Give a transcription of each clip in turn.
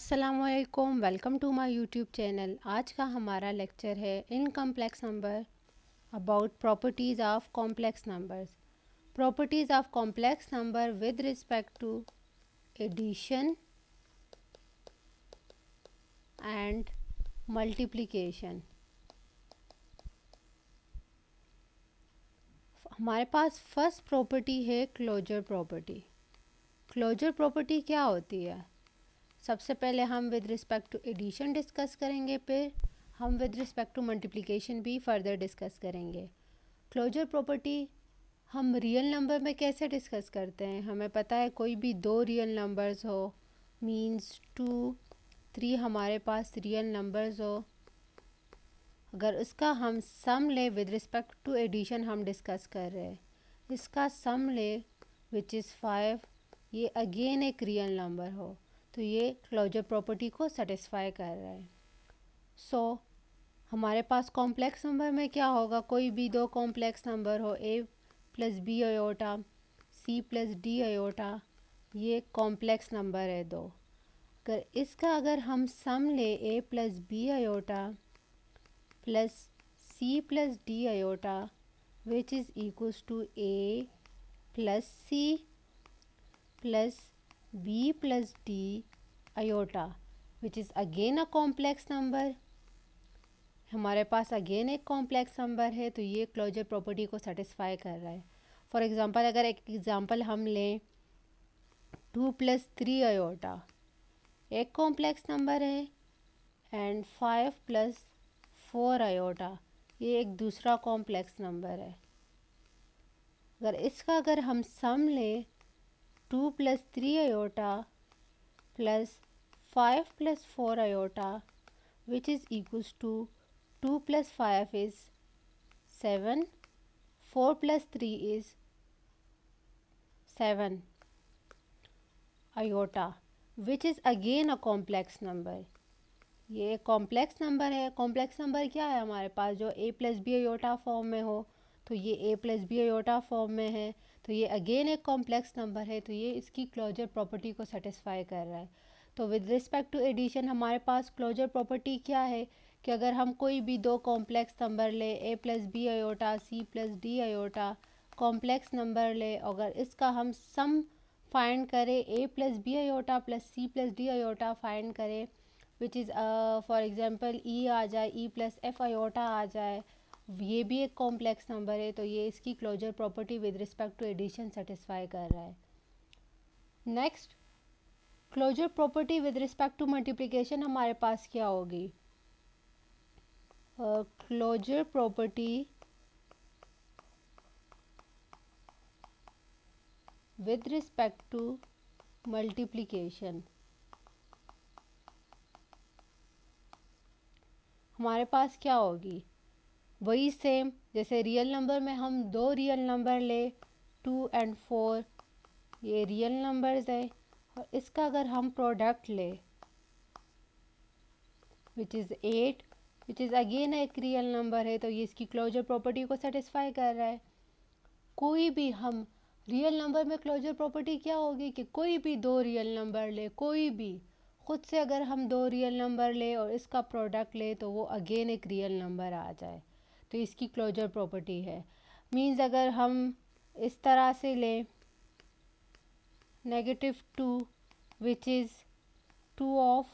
अस्सलामुअलैकुम, welcome to my YouTube channel. आज का हमारा लेक्चर है in complex number about properties of complex numbers. Properties of complex number with respect to addition and multiplication. हमारे पास first property है closure property. Closure property क्या होती है? सबसे पहले हम with respect to addition discuss करेंगे, फिर हम विद रिस्पेक्ट टू मल्टीप्लिकेशन भी फर्दर डिस्कस करेंगे। क्लोजर प्रॉपर्टी हम रियल नंबर में कैसे डिस्कस करते हैं? हमें पता है कोई भी दो रियल नंबर्स हो, मींस 2, 3 हमारे पास रियल नंबर्स हो, अगर उसका हम सम ले विद रिस्पेक्ट टू एडिशन हम डिस्कस कर रहे हैं, इसका सम ले विच इज़ 5, ये अगेन एक रियल नंबर हो, तो ये क्लोजर प्रॉपर्टी को सेटिस्फाई कर रहा है। सो हमारे पास कॉम्प्लेक्स नंबर में क्या होगा? कोई भी दो कॉम्प्लेक्स नंबर हो, a plus b iota, c plus d iota, ये कॉम्प्लेक्स नंबर है दो। अगर हम सम ले a plus b iota plus c plus d iota which is equals to a plus c plus b plus d iota which is again a complex number, हमारे पास again एक complex number है, तो ये closure property को satisfy कर रहा है। फॉर एग्ज़ाम्पल अगर एक एग्ज़ाम्पल हम लें 2 प्लस 3 अयोटा, एक कॉम्प्लेक्स नंबर है, एंड 5 प्लस 4 अयोटा, ये एक दूसरा कॉम्प्लेक्स नंबर है। अगर हम सम लें 2 plus 3 aorta plus 5 plus 4 iota which is equals to 2 plus 5 is 7, 4 plus 3 is 7 iota which is again a complex number। ये कॉम्प्लेक्स नंबर है। कॉम्प्लेक्स नंबर क्या है हमारे पास? जो a plus b iota form में हो, तो ये a plus b iota form में है, तो ये अगेन एक कॉम्प्लेक्स नंबर है, तो ये इसकी क्लोजर प्रॉपर्टी को सेटिस्फाई कर रहा है। तो विद रिस्पेक्ट टू एडिशन हमारे पास क्लोजर प्रॉपर्टी क्या है कि अगर हम कोई भी दो कॉम्प्लेक्स नंबर ले, a plus b iota, c plus d iota, complex number ले, अगर इसका हम सम फाइंड करें, a plus b iota plus c plus d iota find करें, which is for example e आ जाए, e प्लस एफ अयोटा आ जाए, ये भी एक कॉम्प्लेक्स नंबर है, तो ये इसकी closure property with respect to addition satisfy कर रहा है। Next, closure property with respect to multiplication हमारे पास क्या होगी? Closure property with respect to multiplication हमारे पास क्या होगी? वही सेम जैसे रियल नंबर में हम दो रियल नंबर ले, 2 and 4, ये रियल नंबर्स है, और इसका अगर हम प्रोडक्ट ले which is 8, which is again एक रियल नंबर है, तो ये इसकी क्लोजर प्रॉपर्टी को सेटिस्फाई कर रहा है। कोई भी हम रियल नंबर में क्लोजर प्रॉपर्टी क्या होगी कि कोई भी दो रियल नंबर ले, कोई भी खुद से अगर हम दो रियल नंबर ले और इसका प्रोडक्ट ले, तो वो अगेन एक रियल नंबर आ जाए, तो इसकी क्लोजर प्रॉपर्टी है। मीन्स अगर हम इस तरह से लें -2 which is 2 of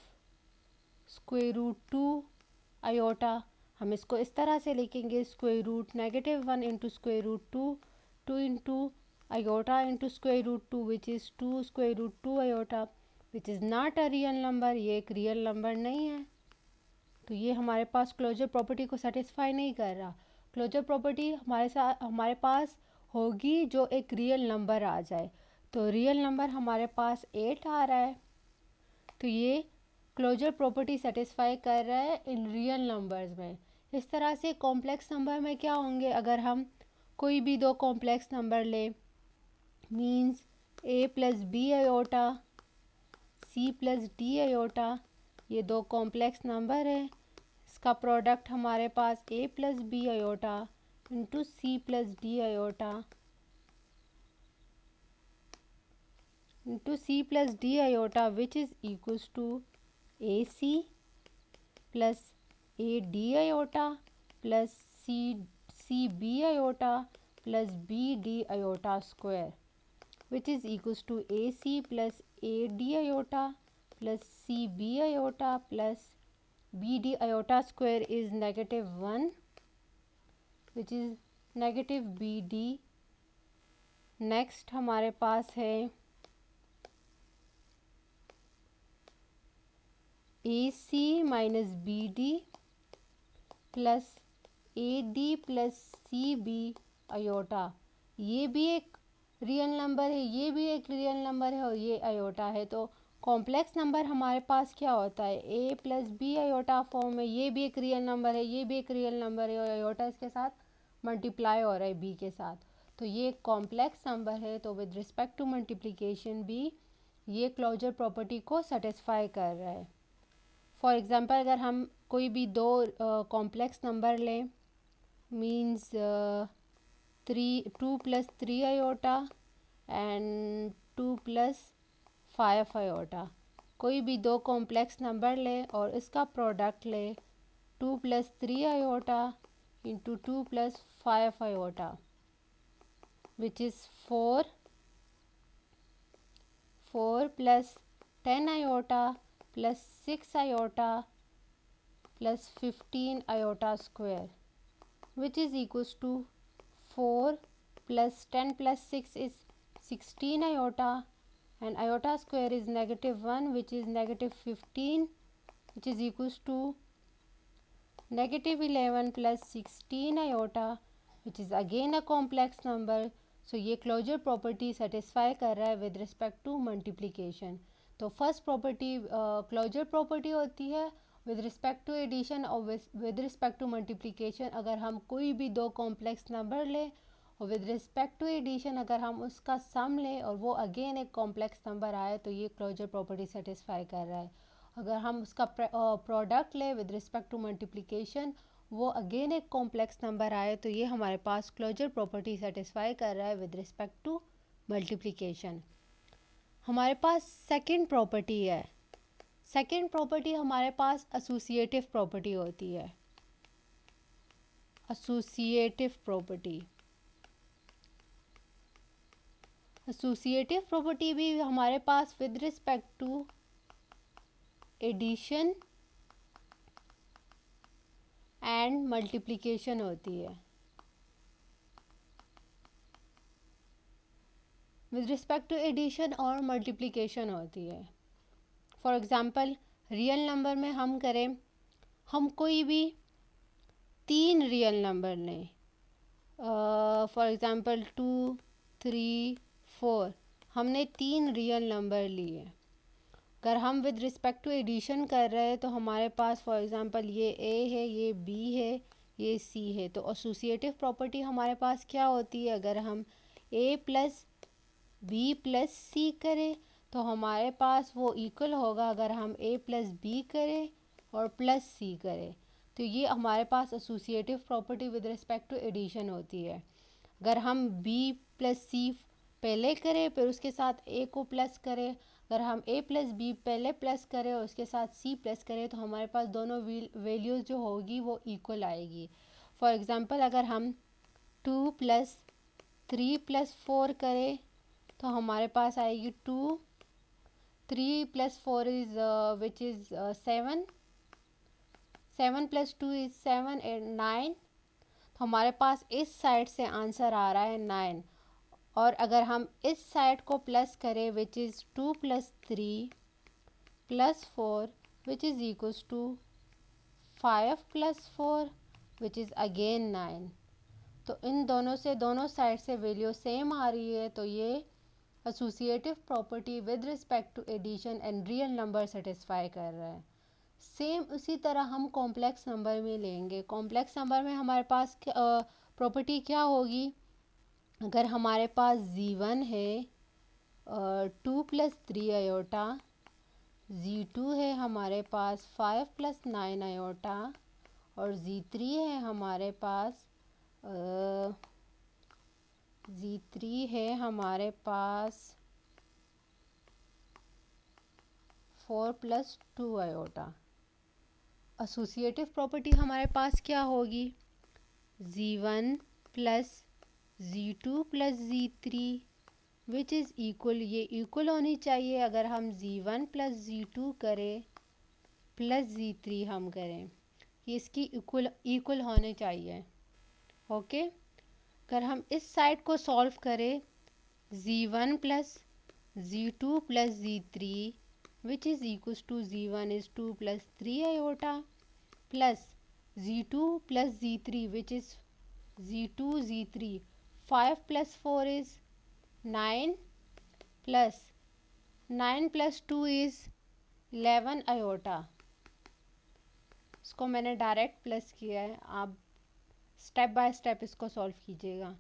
square root 2 iota, हम इसको इस तरह से लिखेंगे square root -1 into square root 2, 2 into iota into square root 2 which is 2 square root 2 iota which is not a real number, ये एक रियल नंबर नहीं है, तो ये हमारे पास क्लोजर प्रॉपर्टी को सेटिस्फाई नहीं कर रहा। क्लोजर प्रॉपर्टी हमारे पास होगी जो एक रियल नंबर आ जाए, तो रियल नंबर हमारे पास 8 आ रहा है, तो ये क्लोजर प्रॉपर्टी सेटिस्फाई कर रहा है इन रियल नंबर्स में। इस तरह से कॉम्प्लेक्स नंबर में क्या होंगे? अगर हम कोई भी दो कॉम्प्लेक्स नंबर ले, means a plus b iota, c plus d iota, ये दो कॉम्प्लेक्स नंबर है, इसका प्रोडक्ट हमारे पास a plus b iota into C plus d iota into C plus d iota which is equals to A C plus A D iota plus C B iota plus B D iota square which is equals to AC plus AD iota plus CB iota plus BD iota square is -1 which is negative BD. Next हमारे पास है AC minus BD plus AD plus CB iota, ये भी एक real number है, ये भी एक रियल नंबर है और ये आयोटा है। तो कॉम्प्लेक्स नंबर हमारे पास क्या होता है, ए प्लस बी आयोटा फॉर्म में। ये भी एक रियल नंबर है, ये भी एक रियल नंबर है और आयोटा इसके साथ मल्टीप्लाई हो रहा है बी के साथ। तो ये एक कॉम्प्लेक्स नंबर है। तो विद रिस्पेक्ट टू मल्टीप्लिकेशन भी ये क्लोजर प्रॉपर्टी को सेटिस्फाई कर रहा है। फॉर एग्ज़ाम्पल अगर हम कोई भी दो कॉम्प्लेक्स नंबर लें, मीन्स 2 + 3 आयोटा एंड 2 + 5 आयोटा, कोई भी दो कॉम्प्लेक्स नंबर ले और इसका प्रोडक्ट ले 2 + 3 iota into 2 + 5 iota which is 4 + 10 iota plus 6 iota plus 15 iota square which is equals to 4 plus 10 plus 6 is 16 iota and iota square is -1 which is -15 which is equals to -11 plus 16 iota which is again a complex number. So ये closure property satisfy कर रहा है with respect to multiplication. तो first property closure property होती है with respect to addition और with respect to multiplication. अगर हम कोई भी दो कॉम्प्लेक्स नंबर लें और विद रिस्पेक्ट टू एडिशन अगर हम उसका सम लें और वो अगेन एक कॉम्प्लेक्स नंबर आए तो ये क्लोजर प्रॉपर्टी सेटिस्फाई कर रहा है। अगर हम उसका प्रोडक्ट लें विद रिस्पेक्ट टू मल्टीप्लिकेशन, वो अगेन एक कॉम्प्लेक्स नंबर आए तो ये हमारे पास क्लोजर प्रॉपर्टी सेटिस्फाई कर रहा है विद रिस्पेक्ट टू मल्टीप्लिकेशन। हमारे पास सेकंड प्रॉपर्टी है। सेकंड प्रॉपर्टी हमारे पास एसोसिएटिव प्रॉपर्टी होती है। एसोसिएटिव प्रॉपर्टी, एसोसिएटिव प्रॉपर्टी भी हमारे पास with respect to addition and multiplication होती है। विद रिस्पेक्ट टू एडिशन और मल्टीप्लिकेशन होती है। फॉर एग्ज़ाम्पल रियल नंबर में हम करें, हम कोई भी 3 रियल नंबर लें, फॉर एग्ज़ाम्पल 2 3 4, हमने 3 रियल नंबर लिए। अगर हम विद रिस्पेक्ट टू एडिशन कर रहे हैं तो हमारे पास फॉर एग्ज़ाम्पल ये ए है, ये बी है, ये सी है। तो एसोसिएटिव प्रॉपर्टी हमारे पास क्या होती है, अगर हम ए प्लस बी प्लस सी करें तो हमारे पास वो इक्वल होगा अगर हम ए प्लस बी करें और प्लस सी करें। तो ये हमारे पास associative property with respect to addition होती है। अगर हम बी प्लस सी पहले करें फिर उसके साथ ए को प्लस करें, अगर हम ए प्लस बी पहले प्लस करें और उसके साथ सी प्लस करें तो हमारे पास दोनों वैल्यूज़ जो होगी वो इक्वल आएगी। फॉर एग्ज़ाम्पल अगर हम 2 + 3 + 4 करें तो हमारे पास आएगी 2, 3 + 4 is which is 7, 7 + 2 is 7 and 9। तो हमारे पास इस साइड से आंसर आ रहा है 9। और अगर हम इस साइड को प्लस करें which is 2 + 3 + 4 which is equals to 5 + 4 which is again 9। तो इन दोनों से दोनों साइड से वैल्यू सेम आ रही है। तो ये associative property with respect to addition and real number satisfy कर रहा है। सेम उसी तरह हम कॉम्प्लेक्स नंबर में लेंगे। कॉम्प्लेक्स नंबर में हमारे पास प्रॉपर्टी क्या होगी, अगर हमारे पास Z1 है 2 + 3 आयोटा, Z2 है हमारे पास 5 + 9 आयोटा और Z3 है हमारे पास Z3 है हमारे पास 4 प्लस 2 आयोटा। एसोसिएटिव प्रॉपर्टी हमारे पास क्या होगी, z1 plus z2 plus z3 which is equal, ये इक्वल होनी चाहिए। अगर हम z1 प्लस z2 करें प्लस z3 हम करें, ये इसकी इक्वल होने चाहिए। ओके, अगर हम इस साइड को सॉल्व करें, z1 plus z2 plus z3 which is equals to z1 is 2 plus 3 iota plus z2 plus z3 which is z2 z3 5 plus 4 is 9 plus 9 plus 2 is 11 iota. इसको मैंने direct plus किया है, आप step by step इसको solve कीजिएगा।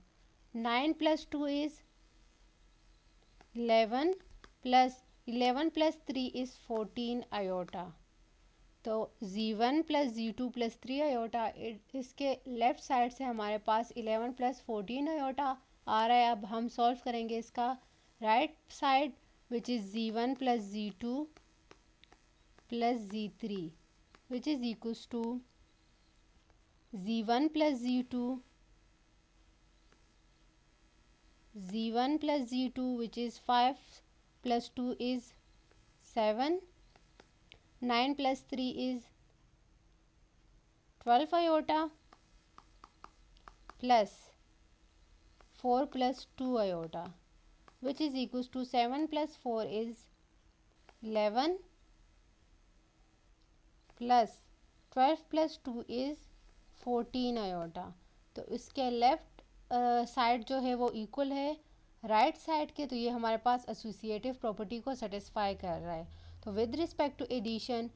9 plus 2 is 11 plus 11 plus 3 is 14 iota. तो z1 plus z2 plus 3 iota, इसके left side से हमारे पास 11 प्लस 14 आयोटा आ रहा है। अब हम सॉल्व करेंगे इसका right side which is z1 plus z2 plus z3 which is equals to z1 plus z2 which is 5 plus 2 is 7, 9 plus 3 is 12 iota plus 4 plus 2 iota which is equals to 7 plus 4 is 11 plus 12 plus 2 is 14 iota। तो इसके left side जो है वो equal है right side के, तो ये हमारे पास एसोसिएटिव प्रॉपर्टी को सेटिस्फाई कर रहा है। तो विद रिस्पेक्ट टू एडिशन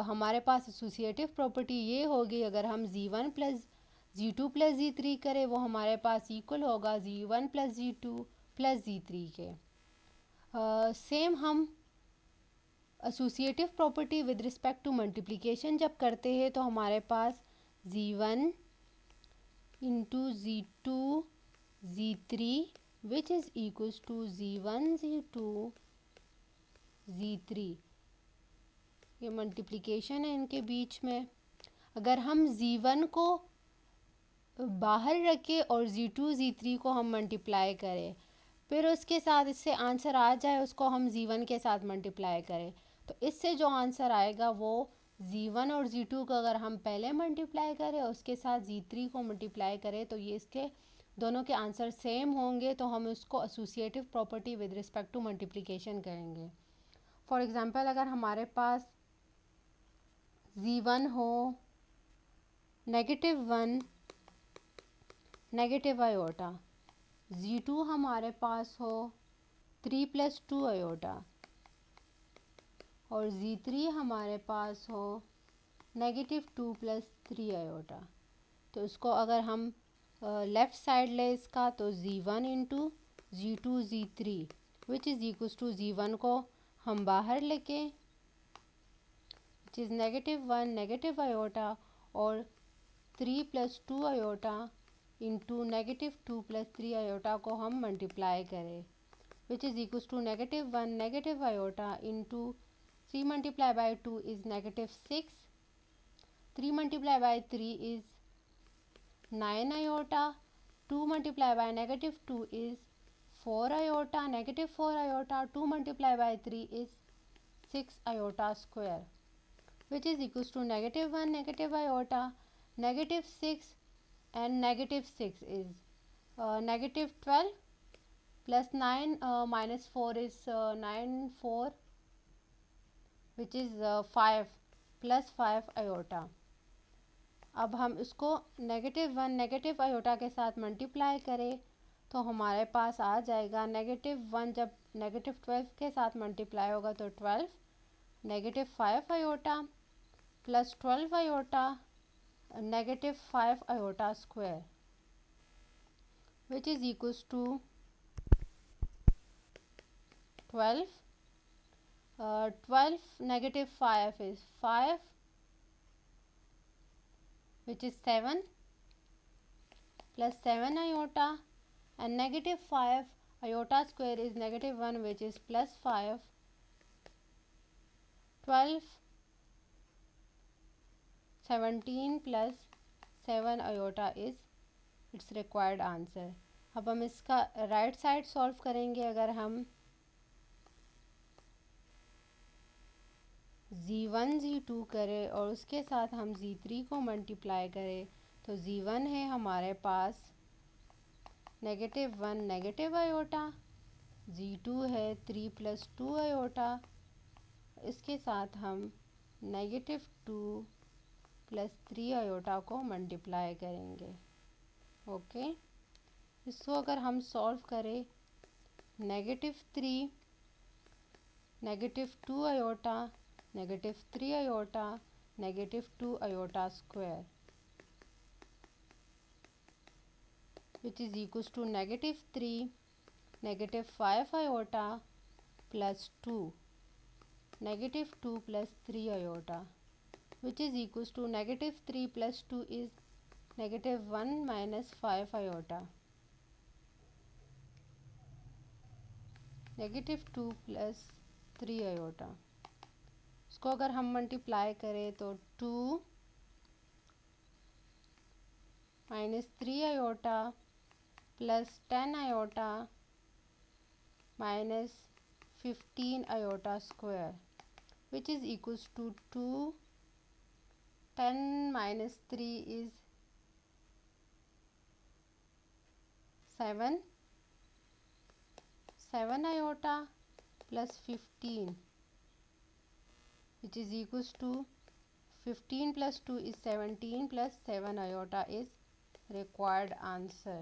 हमारे पास एसोसिएटिव प्रॉपर्टी ये होगी, अगर हम z1 plus z2 plus z3 करें वो हमारे पास इक्वल होगा z1 plus z2 plus z3 के। सेम हम associative property with respect to multiplication जब करते हैं तो हमारे पास z1 into z2 z3 which is equals to z1 z2 z3, ये मल्टीप्लिकेशन है इनके बीच में। अगर हम z1 को बाहर रखें और z2 z3 को हम मल्टीप्लाई करें, फिर उसके साथ इससे आंसर आ जाए उसको हम z1 के साथ मल्टीप्लाई करें, तो इससे जो आंसर आएगा वो z1 और z2 को अगर हम पहले मल्टीप्लाई करें उसके साथ z3 को मल्टीप्लाई करें तो ये इसके दोनों के आंसर सेम होंगे, तो हम उसको associative property with respect to multiplication करेंगे। फॉर एग्ज़ाम्पल अगर हमारे पास z1 हो -1 नेगेटिव आयोटा, z2 हमारे पास हो 3 प्लस 2 आयोटा और z3 हमारे पास हो -2 प्लस 3 आयोटा। तो इसको अगर हम लेफ़्ट साइड ले इसका, तो z1 into z2 z3 which is equals to z1 को हम बाहर लेके विच इज़ -1 नेगेटिव आयोटा और 3 plus 2 iota into -2 plus 3 iota को हम मल्टीप्लाई करें which is equals to -1 negative iota into 3 multiplied by 2 is -6, 3 multiplied by 3 is 9 iota, 2 multiplied by -2 is 4 iota, -4 iota, 2 multiplied by 3 is 6 iota square which is equals to -1 negative iota, -6 and -6 is -12 plus 9 minus 4 is 9 4 which is 5 plus 5 iota. अब हम इसको -1 negative iota के साथ multiply करें तो हमारे पास आ जाएगा -1 जब -12 के साथ मल्टीप्लाई होगा तो 12, -5 iota plus 12 iota -5 iota square which is equals to 12, 12 -5 is 5 which is 7 plus 7 iota and -5 iota square is -1 which is plus 5 17 plus 7 iota is it's required answer. अब हम इसका राइट साइड सॉल्व करेंगे। अगर हम Z1 Z2 करें और उसके साथ हम Z3 को मल्टीप्लाई करें तो Z1 है हमारे पास -1 नेगेटिव आयोटा, Z2 है 3 + 2 आयोटा, इसके साथ हम -2 + 3 आयोटा को मल्टीप्लाई करेंगे। ओके, इसको अगर हम सॉल्व करें -3 -2 iota -3 iota -2 iota square which is equals to -3 -5 iota plus 2 -2 plus 3 iota which is equals to -3 plus 2 is -1 minus 5 iota -2 plus 3 iota. इसको अगर हम मल्टीप्लाई करें तो 2 -3 iota plus 10 iota minus 15 iota square which is equals to 2 10 minus 3 is 7 iota plus 15 which is equals to 15 plus 2 is 17 plus 7 iota is required answer.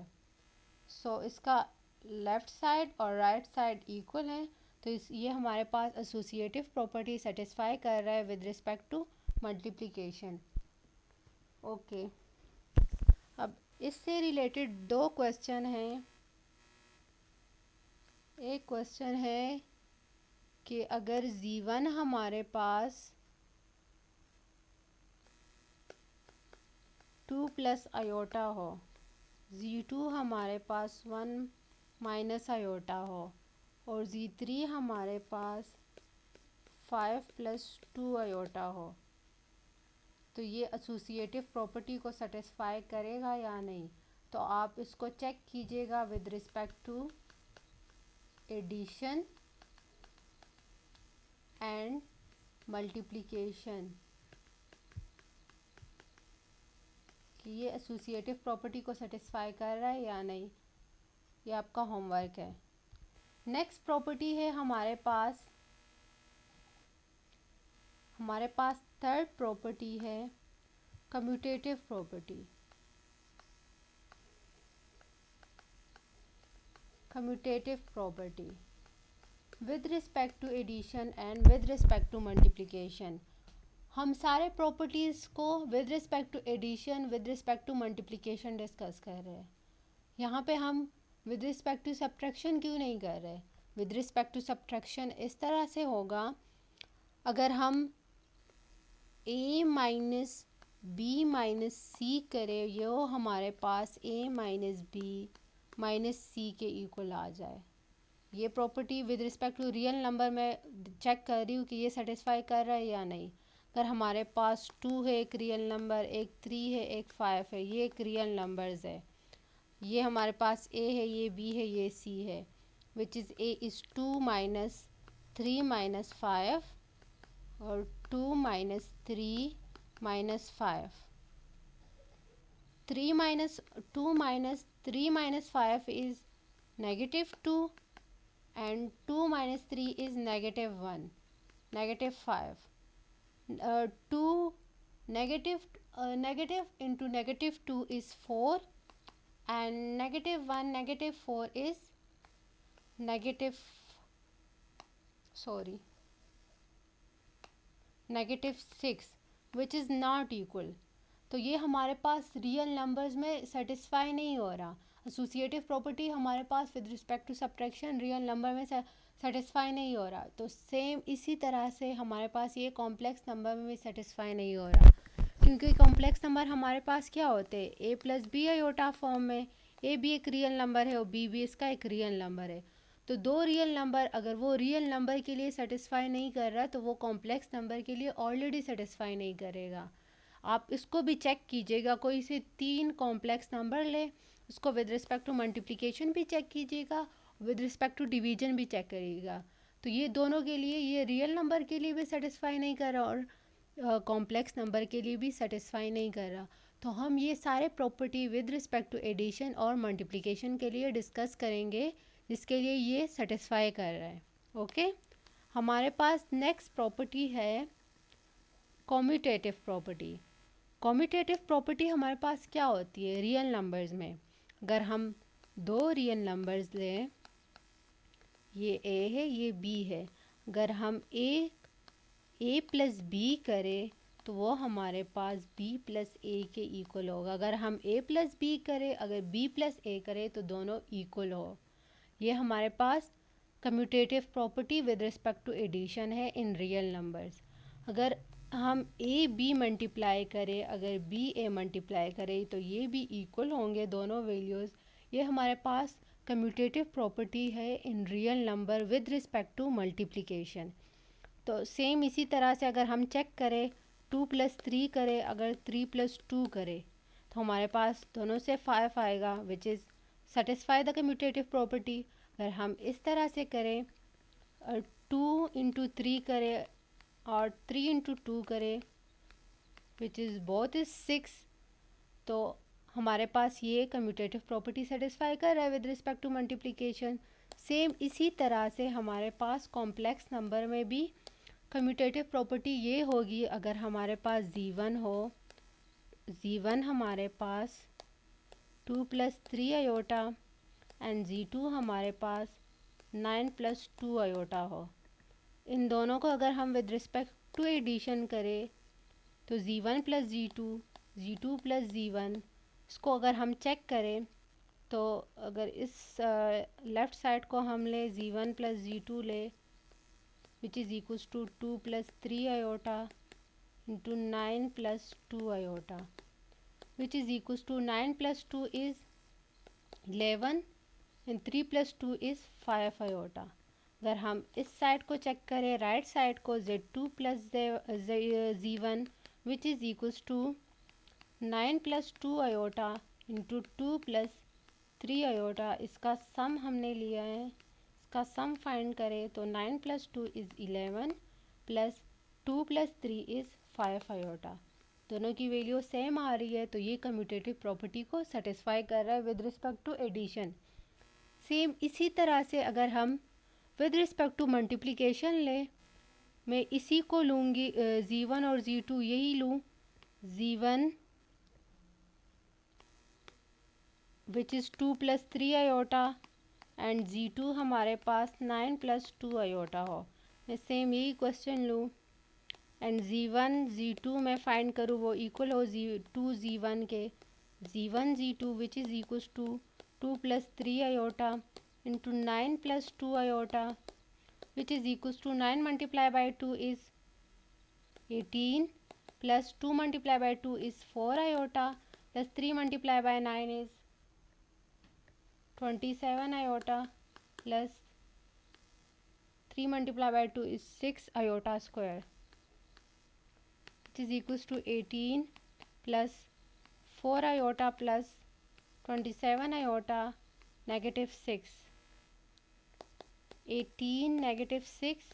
So इसका left side और right side equal है तो ये हमारे पास associative property satisfy कर रहा है with respect to multiplication. Okay, अब इससे रिलेटेड दो क्वेश्चन हैं। एक क्वेश्चन है कि अगर Z1 हमारे पास 2 प्लस आयोटा हो, Z2 हमारे पास 1 माइनस आयोटा हो और Z3 हमारे पास 5 + 2 आयोटा हो, तो ये एसोसिएटिव प्रॉपर्टी को सेटिस्फाई करेगा या नहीं। तो आप इसको चेक कीजिएगा with respect to addition and multiplication कि ये एसोसिएटिव प्रॉपर्टी को सेटिस्फाई कर रहा है या नहीं। ये आपका होमवर्क है। नेक्स्ट प्रॉपर्टी है हमारे पास थर्ड प्रॉपर्टी है commutative property. Commutative property with respect to addition and with respect to multiplication. हम सारे प्रॉपर्टीज़ को with respect to addition with respect to multiplication discuss कर रहे हैं। यहाँ पे हम विद रिस्पेक्ट टू सब्ट्रैक्शन क्यों नहीं कर रहे। विद रिस्पेक्ट टू सब्ट्रैक्शन इस तरह से होगा, अगर हम a minus b minus c करें, ये हमारे पास a minus b minus c के इक्वल आ जाए। ये property with respect to real number में चेक कर रही हूँ कि ये सेटिस्फाई कर रहा है या नहीं। अगर हमारे पास 2 है एक रियल नंबर, एक 3 है, एक 5 है, ये एक रियल नंबर्स है। ये हमारे पास a है, ये b है, ये c है, which is a is 2 minus 3 minus 5 और 2 minus 3 minus 5। 3 minus 2 minus 3 minus 5 is -2 and 2 minus 3 is -1, -5. 2 negative into -2 is 4 and -1 -4 is -6 which is not equal। तो ये हमारे पास रियल नंबर्स में सेटिस्फाई नहीं हो रहा। एसोसिएटिव प्रॉपर्टी हमारे पास with respect to subtraction real number में सेटिस्फाई नहीं हो रहा। तो सेम इसी तरह से हमारे पास ये कॉम्प्लेक्स नंबर में भी सेटिस्फाई नहीं हो रहा, क्योंकि कॉम्प्लेक्स नंबर हमारे पास क्या होते हैं, a + b आयोटा फॉर्म में। a भी एक रियल नंबर है और b भी इसका एक रियल नंबर है। तो दो रियल नंबर अगर वो रियल नंबर के लिए सेटिस्फाई नहीं कर रहा तो वो कॉम्प्लेक्स नंबर के लिए ऑलरेडी सेटिस्फाई नहीं करेगा। आप इसको भी चेक कीजिएगा, कोई से 3 कॉम्प्लेक्स नंबर ले, उसको विद रिस्पेक्ट टू मल्टीप्लिकेशन भी चेक कीजिएगा, विद रिस्पेक्ट टू डिवीजन भी चेक करिएगा। तो ये दोनों के लिए, ये रियल नंबर के लिए भी सेटिस्फाई नहीं कर रहा और कॉम्प्लेक्स नंबर के लिए भी सेटिस्फाई नहीं कर रहा। तो हम ये सारे property with respect to addition और मल्टीप्लिकेशन के लिए डिस्कस करेंगे जिसके लिए ये सेटिस्फाई कर रहा है। ओके, हमारे पास नेक्स्ट प्रॉपर्टी है कॉम्यूटेटिव प्रॉपर्टी। कॉम्यूटेटिव प्रॉपर्टी हमारे पास क्या होती है रियल नंबर्स में? अगर हम दो रियल नंबर्स लें, ये ए है ये बी है, अगर हम ए प्लस बी करें तो वो हमारे पास बी प्लस ए के इक्वल होगा। अगर हम ए प्लस बी करें, अगर बी प्लस ए करें तो दोनों इक्वल हो। ये हमारे पास commutative property with respect to addition है इन रियल नंबर्स। अगर हम ए बी मल्टीप्लाई करें, अगर बी ए मल्टीप्लाई करें तो ये भी इक्वल होंगे दोनों वैल्यूज़। ये हमारे पास कम्यूटेटिव प्रॉपर्टी है in real number with respect to multiplication. तो सेम इसी तरह से अगर हम चेक करें 2 + 3 करें, अगर 3 + 2 करें तो हमारे पास दोनों से 5 आएगा which is satisfy the commutative property. अगर हम इस तरह से करें 2 × 3 करें और 3 × 2 करें विच इज़ बोथ इज़ 6, तो हमारे पास ये कम्यूटेटिव प्रॉपर्टी सेटिस्फाई कर रहा है with respect to multiplication. Same इसी तरह से हमारे पास कॉम्प्लेक्स नंबर में भी कम्यूटेटिव प्रॉपर्टी ये होगी, अगर हमारे पास z1 हो, z1 हमारे पास 2 + 3 आयोटा एंड z2 हमारे पास 9 + 2 आयोटा हो। इन दोनों को अगर हम विद रिस्पेक्ट टू एडिशन करें तो z1 + z2, z2 + z1, इसको अगर हम चेक करें तो अगर इस लेफ़्ट साइड को हम ले z1 + z2 ले which is equals to 2 + 3 iota into 9 + 2 iota, which is equals to 9 + 2 is 11 and 3 + 2 is 5 iota। अगर हम इस साइड को चेक करें राइट साइड को z2 + z1 which is equals to 9 + 2 iota into 2 + 3 iota, इसका सम हमने लिया है, इसका सम फाइंड करें तो 9 + 2 is 11 + 2 + 3 is 5 आयोटा। दोनों की वैल्यू सेम आ रही है तो ये कम्यूटेटिव प्रॉपर्टी को सेटिस्फाई कर रहा है with respect to addition. Same इसी तरह से अगर हम विद रिस्पेक्ट टू मल्टीप्लिकेशन लें, मैं इसी को लूँगी z1 और z2 यही लूँ, z1 which is 2 + 3 iota and z2 हमारे पास 9 + 2 आयोटा हो। मैं सेम यही क्वेश्चन लूँ एंड z1 z2 मैं फाइंड करूँ वो इक्वल हो z2 z1 के, z1 z2 which is equals to 2 + 3 iota into 9 + 2 iota which is equals to 9 × 2 is 18 + 2 × 2 is 4 iota + 3 × 9 is 27 iota plus 3 × 2 is 6 iota square, which is equals to 18 plus 4 iota plus 27 iota -6. 18 -6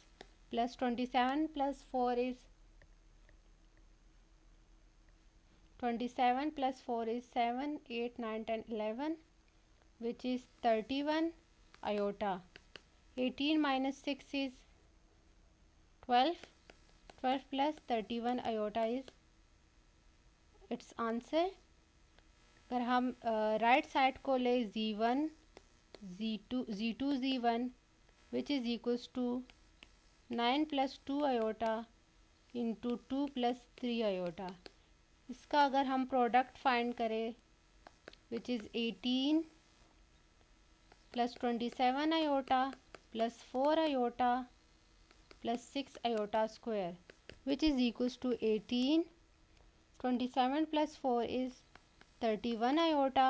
plus 27 plus 4 is 27 plus 4 is 7, 8, 9, 10, 11, which is 31 iota. 18 minus 6 is 12. 12 plus 31 iota is its answer. अगर हम right side को ले z1 z2 z1 which is equals to 9 + 2 iota into 2 + 3 iota, इसका अगर हम product find करें which is 18 plus 27 iota plus 4 iota plus 6 iota square, which is equals to 18. 27 plus 4 is 31 iota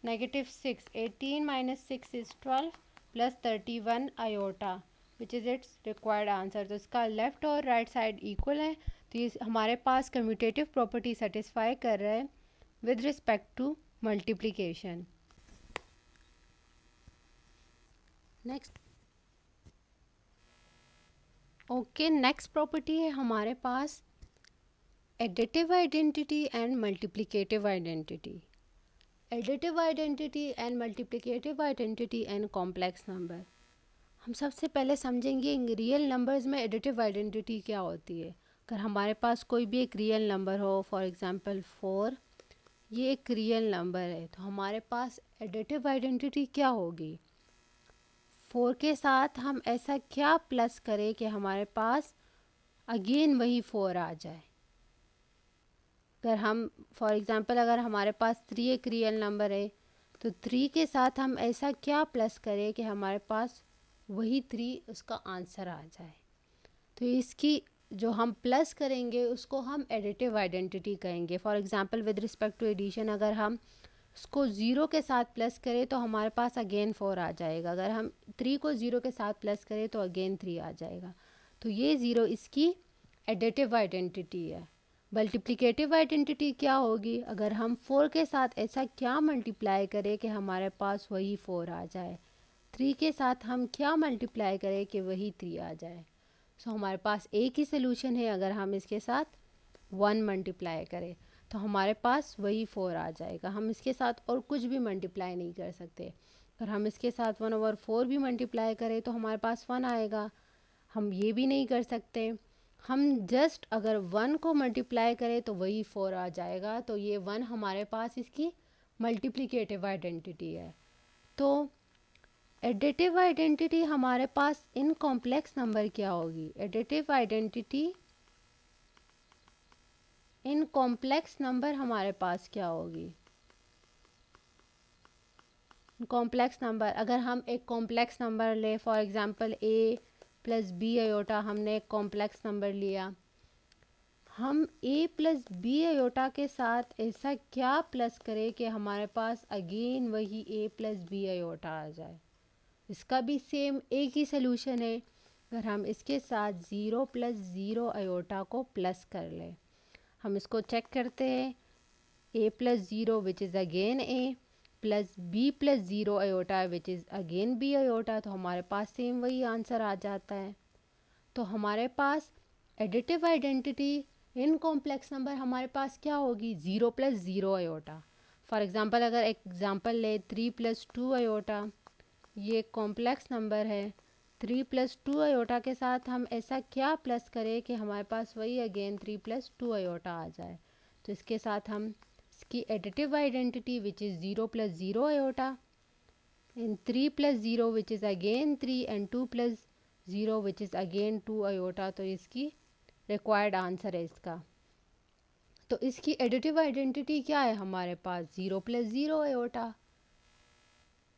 -6. 18 minus 6 is 12. Plus 31 iota which is it's required answer. तो इसका left और right side equal है, तो ये हमारे पास commutative property satisfy कर रहा है with respect to multiplication. Next next property है हमारे पास additive identity and multiplicative identity. Additive identity and multiplicative identity and complex number. हम सबसे पहले समझेंगे रियल नंबर्स में एडिटिव आइडेंटिटी क्या होती है। अगर हमारे पास कोई भी एक रियल नंबर हो, फॉर एग्जांपल 4, ये एक रियल नंबर है, तो हमारे पास एडिटिव आइडेंटिटी क्या होगी। 4 के साथ हम ऐसा क्या प्लस करें कि हमारे पास अगेन वही 4 आ जाए। अगर हम फॉर एग्जांपल अगर हमारे पास 3 एक रियल नंबर है, तो 3 के साथ हम ऐसा क्या प्लस करें कि हमारे पास वही 3 उसका आंसर आ जाए। तो इसकी जो हम प्लस करेंगे उसको हम एडिटिव आइडेंटिटी कहेंगे। For example with respect to addition, अगर हम उसको 0 के साथ प्लस करें तो हमारे पास अगेन 4 आ जाएगा। अगर हम 3 को 0 के साथ प्लस करें तो अगेन 3 आ जाएगा। तो ये 0 इसकी एडिटिव आइडेंटिटी है। मल्टीप्लिकेटिव आइडेंटिटी क्या होगी, अगर हम 4 के साथ ऐसा क्या मल्टीप्लाई करें कि हमारे पास वही 4 आ जाए। 3 के साथ हम क्या मल्टीप्लाई करें कि वही 3 आ जाए। सो हमारे पास एक ही सोल्यूशन है, अगर हम इसके साथ 1 मल्टीप्लाई करें तो हमारे पास वही 4 आ जाएगा। हम इसके साथ और कुछ भी मल्टीप्लाई नहीं कर सकते। अगर हम इसके साथ 1/4 भी मल्टीप्लाई करें तो हमारे पास 1 आएगा। हम ये भी नहीं कर सकते। हम जस्ट अगर 1 को मल्टीप्लाई करें तो वही 4 आ जाएगा। तो ये 1 हमारे पास इसकी मल्टीप्लिकेटिव आइडेंटिटी है। तो एडिटिव आइडेंटिटी हमारे पास इन कॉम्प्लेक्स नंबर क्या होगी। Additive identity in complex number हमारे पास क्या होगी। कॉम्प्लेक्स नंबर, अगर हम एक कॉम्प्लेक्स नंबर ले, for example a plus B iota, हमने एक कॉम्प्लेक्स नंबर लिया। हम a प्लस बी आयोटा के साथ ऐसा क्या प्लस करें कि हमारे पास अगेन वही a प्लस बी आयोटा आ जाए। इसका भी सेम एक ही सलूशन है। अगर हम इसके साथ 0 प्लस 0 आयोटा को प्लस कर लें, हम इसको चेक करते हैं। a plus 0 which is again a plus b plus 0 iota which is again b iota, तो हमारे पास सेम वही आंसर आ जाता है। तो हमारे पास additive identity in complex number हमारे पास क्या होगी, 0 प्लस 0 आयोटा। फॉर एग्जांपल अगर एक एग्जांपल ले 3 प्लस 2 आयोटा, ये कॉम्प्लेक्स नंबर है। 3 प्लस 2 आयोटा के साथ हम ऐसा क्या प्लस करें कि हमारे पास वही अगेन 3 प्लस 2 आयोटा आ जाए। तो इसके साथ हम इसकी additive identity which is 0 plus 0 iota in 3 plus 0 which is again 3 and 2 plus 0 which is again 2 iota, तो इसकी रिक्वायर्ड आंसर है इसका। तो इसकी एडिटिव आइडेंटिटी क्या है हमारे पास, 0 प्लस 0 आयोटा।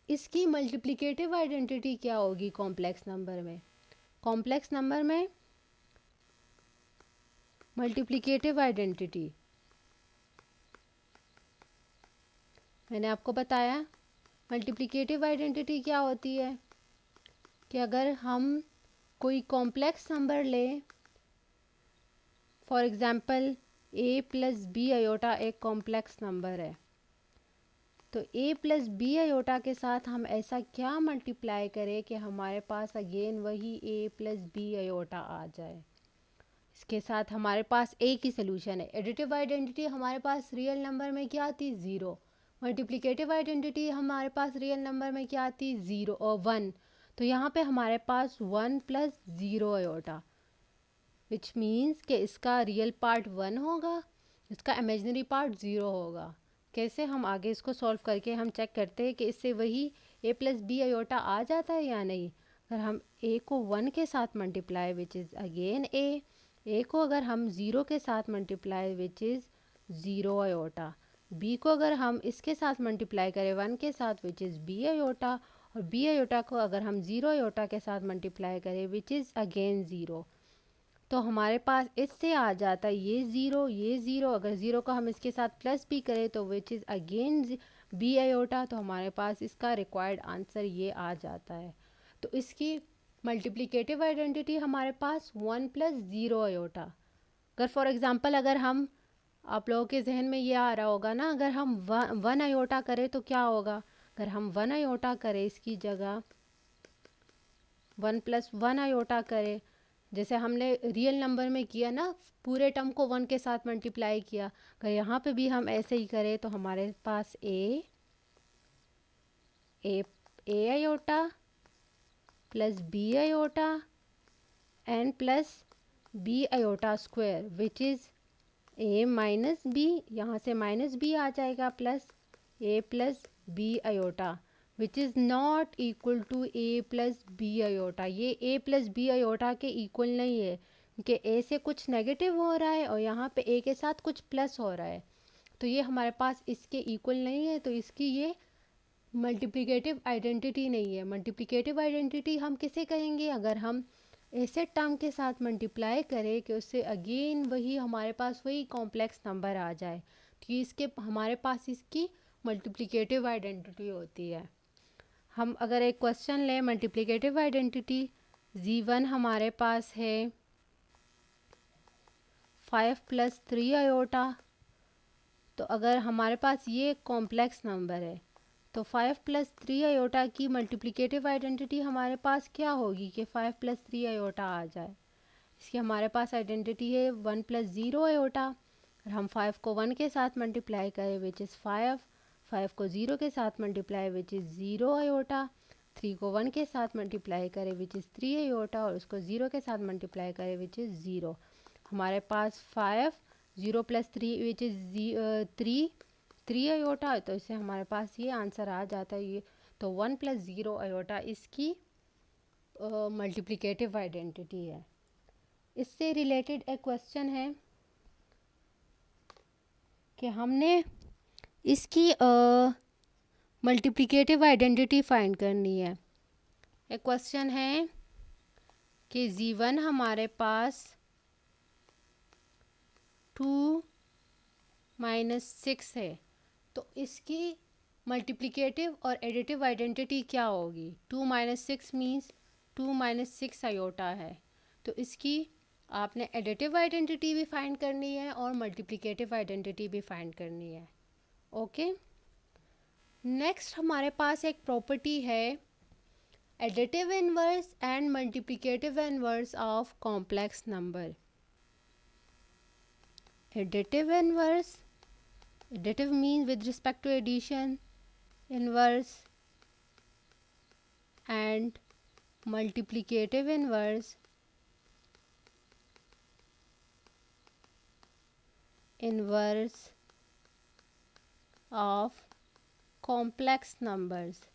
इसकी मल्टीप्लिकेटिव आइडेंटिटी क्या होगी कॉम्प्लेक्स नंबर में। कॉम्प्लेक्स नंबर में मल्टीप्लिकेटिव आइडेंटिटी मैंने आपको बताया। मल्टीप्लिकेटिव आइडेंटिटी क्या होती है कि अगर हम कोई कॉम्प्लेक्स नंबर लें, for example a plus B iota एक कॉम्प्लेक्स नंबर है, तो a प्लस बी आयोटा के साथ हम ऐसा क्या मल्टीप्लाई करें कि हमारे पास अगेन वही a प्लस बी आयोटा आ जाए। इसके साथ हमारे पास एक ही सोल्यूशन है। एडिटिव आइडेंटिटी हमारे पास रियल नंबर में क्या आती, 0। मल्टीप्लिकेटिव आइडेंटिटी हमारे पास रियल नंबर में क्या आती, 0 और 1। तो यहाँ पे हमारे पास 1 प्लस 0 आयोटा विच मीन्स कि इसका रियल पार्ट 1 होगा, इसका इमेजिनरी पार्ट 0 होगा। कैसे, हम आगे इसको सॉल्व करके हम चेक करते हैं कि इससे वही a प्लस बी आयोटा आ जाता है या नहीं। अगर हम a को 1 के साथ multiply which is again a को अगर हम 0 के साथ multiply which is 0 iota, b को अगर हम इसके साथ मल्टीप्लाई करें 1 के साथ विच इज़ b आयोटा, और b आयोटा को अगर हम 0 आयोटा के साथ मल्टीप्लाई करें विच इज़ अगेन 0, तो हमारे पास इससे आ जाता है ये 0 ये 0। अगर 0 को हम इसके साथ प्लस भी करें तो which is again b iota, तो हमारे पास इसका रिक्वायर्ड आंसर ये आ जाता है। तो इसकी मल्टीप्लिकेटिव आइडेंटिटी हमारे पास 1 प्लस 0 आयोटा। अगर फॉर एग्जांपल अगर हम, आप लोगों के जहन में ये आ रहा होगा ना, अगर हम 1 आयोटा करें तो क्या होगा। अगर हम 1 आयोटा करें, इसकी जगह 1 प्लस 1 आयोटा करें, जैसे हमने रियल नंबर में किया ना, पूरे टर्म को 1 के साथ मल्टीप्लाई किया, अगर यहाँ पे भी हम ऐसे ही करें तो हमारे पास a iota plus B iota n plus B iota square which is a minus b, यहाँ से माइनस बी आ जाएगा, plus a plus B iota which is not equal to A plus B iota. ये a plus B iota के equal नहीं है, क्योंकि ए से कुछ नेगेटिव हो रहा है और यहाँ पे ए के साथ कुछ प्लस हो रहा है, तो ये हमारे पास इसके इक्वल नहीं है, तो इसकी ये मल्टीप्लिकेटिव आइडेंटिटी नहीं है। मल्टीप्लिकेटिव आइडेंटिटी हम किसे कहेंगे, अगर हम ऐसे टर्म के साथ मल्टीप्लाई करें कि उससे अगेन वही हमारे पास वही कॉम्प्लेक्स नंबर आ जाए, तो ये इसके हमारे पास इसकी मल्टीप्लिकेटिव आइडेंटिटी होती है। हम अगर एक क्वेश्चन लें मल्टीप्लिकेटिव आइडेंटिटी, Z1 हमारे पास है 5 प्लस 3 आयोटा, तो अगर हमारे पास ये कॉम्प्लेक्स नंबर है तो 5 प्लस 3 आयोटा की मल्टीप्लिकेटिव आइडेंटिटी हमारे पास क्या होगी कि 5 प्लस 3 आयोटा आ जाए। इसकी हमारे पास आइडेंटिटी है 1 प्लस 0 आयोटा, और हम 5 को 1 के साथ मल्टीप्लाई करें विच इज़ 5 को 0 के साथ मल्टीप्लाई विच इज़ 0 आयोटा, 3 को 1 के साथ मल्टीप्लाई करें विच इज़ 3 आयोटा, और उसको 0 के साथ मल्टीप्लाई करें विच इज़ 0। हमारे पास 5 0 प्लस 3 विच इज़ 3 आयोटा, तो इससे हमारे पास ये आंसर आ जाता है। ये तो 1 प्लस 0 आयोटा इसकी मल्टीप्लिकेटिव आइडेंटिटी है। इससे रिलेटेड एक क्वेश्चन है कि हमने इसकी मल्टीप्लिकेटिव आइडेंटिटी फाइंड करनी है। एक क्वेश्चन है कि Z1 हमारे पास 2 माइनस 6 है, तो इसकी मल्टीप्लिकेटिव और एडिटिव आइडेंटिटी क्या होगी। 2 माइनस 6 मीन्स 2 माइनस 6 आयोटा है, तो इसकी आपने एडिटिव आइडेंटिटी भी फाइंड करनी है और मल्टीप्लिकेटिव आइडेंटिटी भी फाइंड करनी है। ओके, नेक्स्ट हमारे पास एक प्रॉपर्टी है additive inverse and multiplicative inverse of complex number. Additive inverse, additive means with respect to addition, inverse, and multiplicative inverse of complex numbers।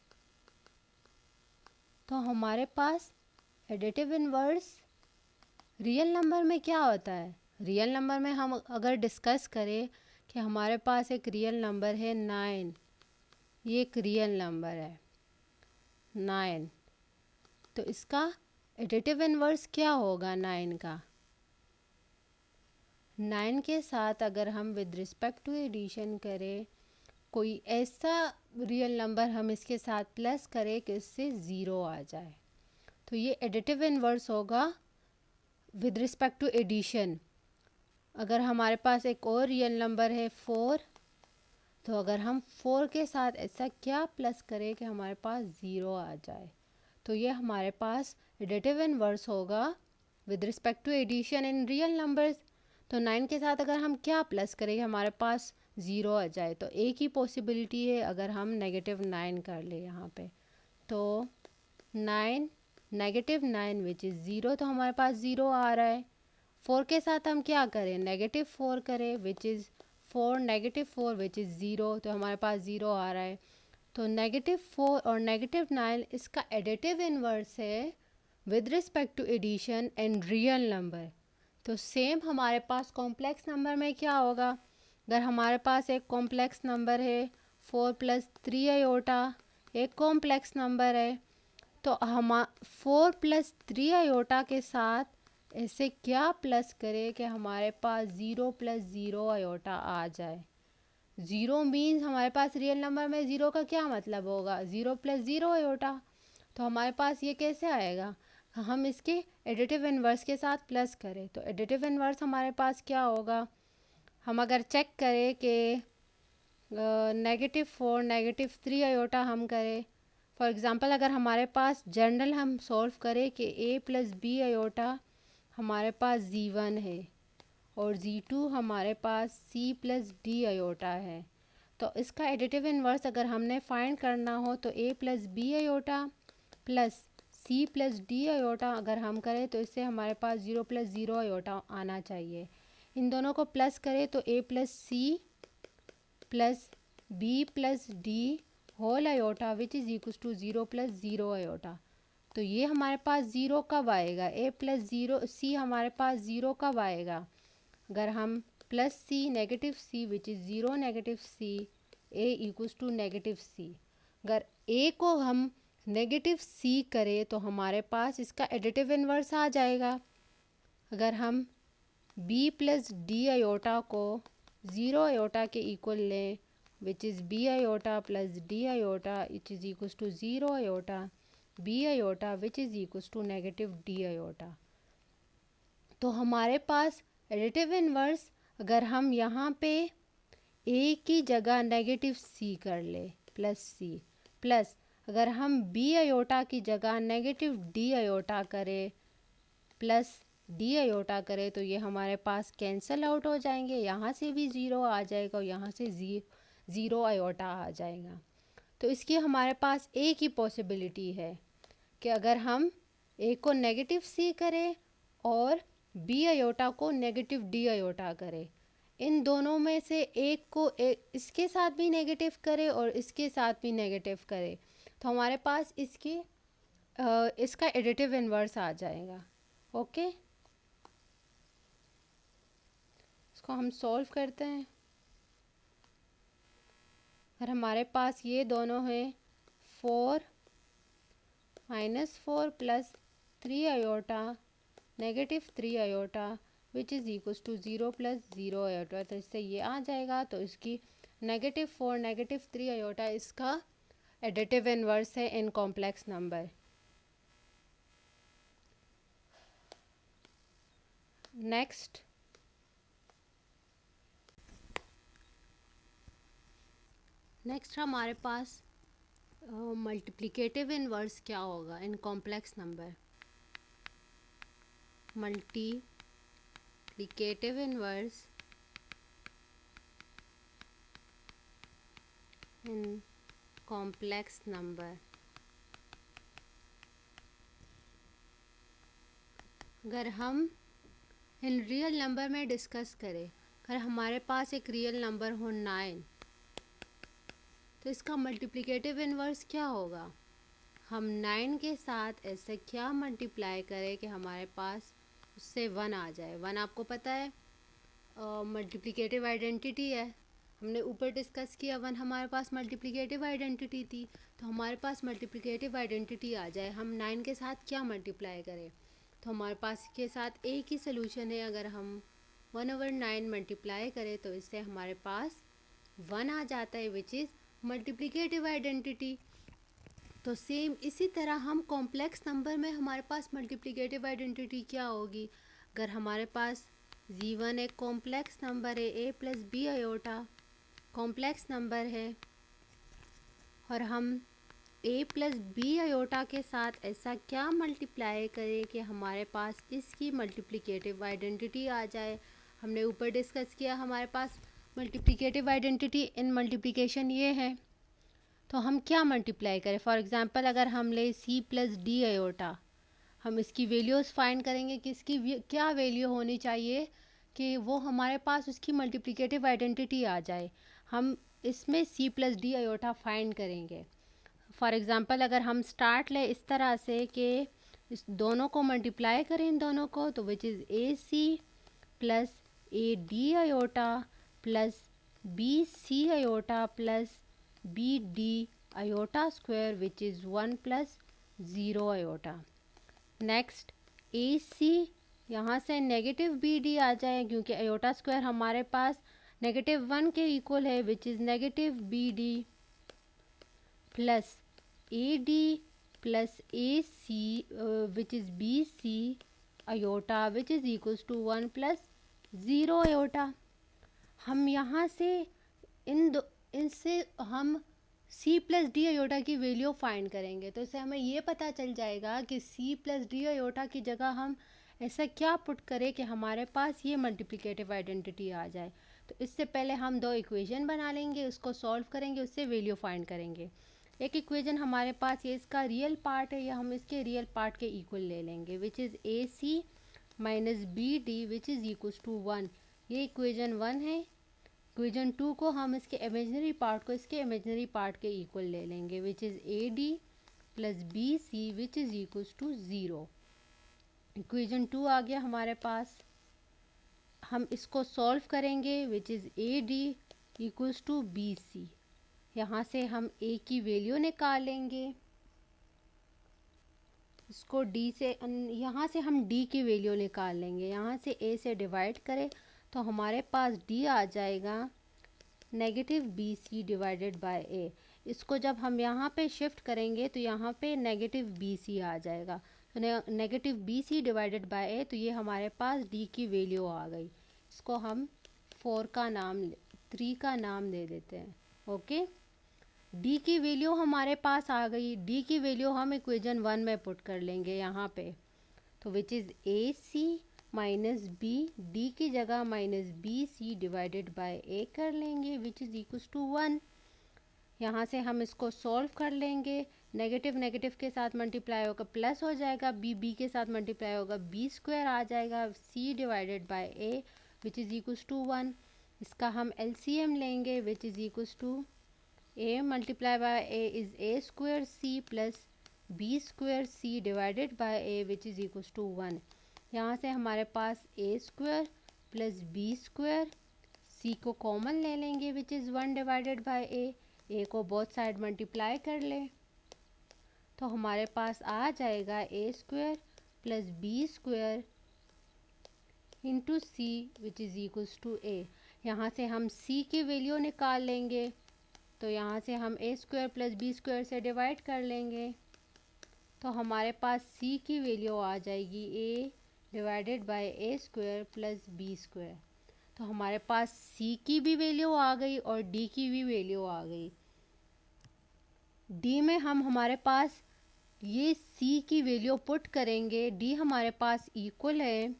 तो हमारे पास एडिटिव इनवर्स रियल नंबर में क्या होता है। रियल नंबर में हम अगर डिस्कस करें कि हमारे पास एक रियल नंबर है 9, ये एक रियल नंबर है 9, तो इसका एडिटिव इनवर्स क्या होगा 9 का। 9 के साथ अगर हम विद रिस्पेक्ट टू एडिशन करें, कोई ऐसा रियल नंबर हम इसके साथ प्लस करें कि इससे 0 आ जाए, तो ये एडिटिव इनवर्स होगा विद रिस्पेक्ट टू एडिशन। अगर हमारे पास एक और रियल नंबर है 4, तो अगर हम 4 के साथ ऐसा क्या प्लस करें कि हमारे पास 0 आ जाए, तो ये हमारे पास एडिटिव इनवर्स होगा with respect to addition in real numbers. तो 9 के साथ अगर हम क्या प्लस करें कि हमारे पास 0 आ जाए, तो एक ही पॉसिबिलिटी है अगर हम -9 कर ले यहाँ पे, तो 9 -9 विच इज़ 0, तो हमारे पास 0 आ रहा है। 4 के साथ हम क्या करें, -4 करें विच इज़ 4 -4 विच इज़ 0, तो हमारे पास 0 आ रहा है। तो -4 और -9 इसका एडिटिव इनवर्स है with respect to addition and real number. तो सेम हमारे पास कॉम्प्लेक्स नंबर में क्या होगा, अगर हमारे पास एक कॉम्प्लेक्स नंबर है 4 प्लस 3 आयोटा, एक कॉम्प्लेक्स नंबर है, तो हम 4 प्लस 3 आयोटा के साथ ऐसे क्या प्लस करें कि हमारे पास 0 प्लस 0 आयोटा आ जाए। 0 मीन्स हमारे पास रियल नंबर में 0 का क्या मतलब होगा, 0 प्लस 0 आयोटा, तो हमारे पास ये कैसे आएगा, हम इसके एडिटिव इन्वर्स के साथ प्लस करें तो एडिटिव इन्वर्स हमारे पास क्या होगा, हम अगर चेक करें कि -4 -3 आयोटा हम करें, फॉर एग्ज़ाम्पल अगर हमारे पास जनरल हम सॉल्व करें कि a प्लस बी आयोटा हमारे पास z1 है और z2 हमारे पास c प्लस डी आयोटा है, तो इसका एडिटिव इन्वर्स अगर हमने फाइंड करना हो तो a plus B iota plus c plus D iota अगर हम करें तो इससे हमारे पास 0 प्लस 0 आयोटा आना चाहिए। इन दोनों को प्लस करें तो a plus C plus B plus D whole iota which is equals to 0 plus 0 iota. तो ये हमारे पास ज़ीरो कब आएगा, a प्लस ज़ीरो सी हमारे पास ज़ीरो कब आएगा, अगर हम plus C negative c which is zero negative c a equals to negative c. अगर a को हम नेगेटिव c करें तो हमारे पास इसका एडिटिव इन्वर्स आ जाएगा। अगर हम b प्लस डी आयोटा को 0 आयोटा के इक्वल लें which is b iota plus D iota which is equals to 0 iota b iota which is equals to negative d iota. तो हमारे पास एडिटिव इन्वर्स अगर हम यहाँ पे a की जगह नेगेटिव c कर ले प्लस c प्लस अगर हम b आयोटा की जगह नेगेटिव डी आयोटा करें प्लस डी आयोटा करें तो ये हमारे पास कैंसिल आउट हो जाएंगे, यहाँ से भी ज़ीरो आ जाएगा और यहाँ से ज़ीरो आयोटा आ जाएगा। तो इसकी हमारे पास एक ही पॉसिबिलिटी है कि अगर हम ए को नेगेटिव सी करें और बी आयोटा को नेगेटिव डी आयोटा करें, इन दोनों में से एक को इसके साथ भी नेगेटिव करें और इसके साथ भी नेगेटिव करें तो हमारे पास इसका एडिटिव इन्वर्स आ जाएगा। ओके, इसको हम सॉल्व करते हैं। अगर हमारे पास ये दोनों हैं 4 -4 plus 3 iota negative 3 iota which is equals to 0 plus 0 iota, तो इससे ये आ जाएगा। तो इसकी -4 -3 आयोटा इसका एडिटिव इन्वर्स है इन कॉम्प्लेक्स नंबर। नेक्स्ट हमारे पास मल्टीप्लिकेटिव इन्वर्स क्या होगा इन कॉम्प्लेक्स नंबर। मल्टीप्लिकेटिव इन्वर्स इन कॉम्प्लेक्स नंबर, अगर हम इन रियल नंबर में डिस्कस करें, अगर हमारे पास एक रियल नंबर हो 9 तो इसका मल्टीप्लिकेटिव इन्वर्स क्या होगा, हम 9 के साथ ऐसे क्या मल्टीप्लाई करें कि हमारे पास उससे 1 आ जाए। 1 आपको पता है मल्टीप्लिकेटिव आइडेंटिटी है, हमने ऊपर डिस्कस किया 1 हमारे पास मल्टीप्लिकेटिव आइडेंटिटी थी, तो हमारे पास मल्टीप्लिकेटिव आइडेंटिटी आ जाए, हम 9 के साथ क्या मल्टीप्लाई करें, तो हमारे पास के साथ एक ही सोल्यूशन है, अगर हम 1/9 मल्टीप्लाई करें तो इससे हमारे पास 1 आ जाता है विच इज़ मल्टीप्लिकेटिव आइडेंटिटी। तो सेम इसी तरह हम कॉम्प्लेक्स नंबर में हमारे पास मल्टीप्लिकेटिव आइडेंटिटी क्या होगी, अगर हमारे पास z1 एक कॉम्प्लेक्स नंबर है, a plus B iota complex number है और हम a प्लस बी आयोटा के साथ ऐसा क्या मल्टीप्लाई करें कि हमारे पास इसकी मल्टीप्लिकेटिव आइडेंटिटी आ जाए। हमने ऊपर डिस्कस किया हमारे पास मल्टीप्लिकेटिव आइडेंटिटी इन मल्टीप्लिकेशन ये है, तो हम क्या मल्टीप्लाई करें। फॉर एग्ज़ाम्पल अगर हम ले c प्लस डी आयोटा, हम इसकी वैल्यूज़ फाइंड करेंगे कि इसकी क्या वैल्यू होनी चाहिए कि वो हमारे पास उसकी मल्टीप्लिकेटिव आइडेंटिटी आ जाए। हम इसमें c plus D iota find करेंगे। फॉर एग्ज़ाम्पल अगर हम स्टार्ट लें इस तरह से कि इस दोनों को मल्टीप्लाई करें इन दोनों को, तो which is A C plus A D iota plus B C iota plus B D iota square which is 1 plus 0 iota. Next a c यहाँ से नेगेटिव बी डी आ जाए क्योंकि आयोटा स्क्वायर हमारे पास -1 के इक्वल है which is negative b D plus A D plus A c which is b c iota which is equals to 1 plus 0 iota. हम यहाँ से इनसे हम c प्लस डी अयोटा की वैल्यू फाइंड करेंगे, तो इससे हमें ये पता चल जाएगा कि c प्लस डी अयोटा की जगह हम ऐसा क्या पुट करें कि हमारे पास ये मल्टीप्लिकेटिव आइडेंटिटी आ जाए। तो इससे पहले हम दो इक्वेशन बना लेंगे, उसको सॉल्व करेंगे, उससे वैल्यू फाइंड करेंगे। एक इक्वेशन हमारे पास ये इसका रियल पार्ट है, या हम इसके रियल पार्ट के इक्वल ले लेंगे, which is A C minus B d which is equals to 1। ये इक्वेशन 1 है। इक्वेशन 2 को हम इसके इमेजिनरी पार्ट को इसके इमेजिनरी पार्ट के इक्वल ले लेंगे, which is a D plus B c which is equals to 0। Equation 2 आ गया हमारे पास। हम इसको सॉल्व करेंगे, which is a d equals to b c. यहाँ से हम ए की वैल्यू निकालेंगे, इसको डी से, यहाँ से हम डी की वैल्यू निकाल लेंगे। यहाँ से ए से डिवाइड करें तो हमारे पास डी आ जाएगा negative b c divided by a. इसको जब हम यहाँ पे शिफ्ट करेंगे तो यहाँ पे नेगेटिव बी सी आ जाएगा, तो negative b c divided by a, तो ये हमारे पास डी की वैल्यू आ गई। इसको हम 3 का नाम दे देते हैं। ओके, डी की वैल्यू हमारे पास आ गई। डी की वैल्यू हम इक्वेशन 1 में पुट कर लेंगे यहाँ पे, तो which is A C minus B, d की जगह minus B c divided by a कर लेंगे, विच इज़ इक्वल्स टू 1। यहाँ से हम इसको सॉल्व कर लेंगे। नेगेटिव नेगेटिव के साथ मल्टीप्लाई होगा प्लस हो जाएगा, बी के साथ मल्टीप्लाई होगा बी स्क्वायर आ जाएगा, C divided by A which is equals to 1। इसका हम एलसीएम लेंगे, which is equals to A multiply by A is A square C plus B square C divided by A which is equals to 1। यहाँ से हमारे पास ए square plus B square, C को common ले लेंगे, which is 1 divided by A को both side multiply कर ले, तो हमारे पास आ जाएगा a square plus B square into c which is equals to a. यहाँ से हम सी की वैल्यू निकाल लेंगे, तो यहाँ से हम ए स्क्वायर प्लस बी स्क्वायर से डिवाइड कर लेंगे, तो हमारे पास सी की वैल्यू आ जाएगी a divided by A square plus B square. तो हमारे पास सी की भी वैल्यू आ गई और डी की भी वैल्यू आ गई। डी में हम हमारे पास ये सी की वैल्यू पुट करेंगे। डी हमारे पास इक्वल है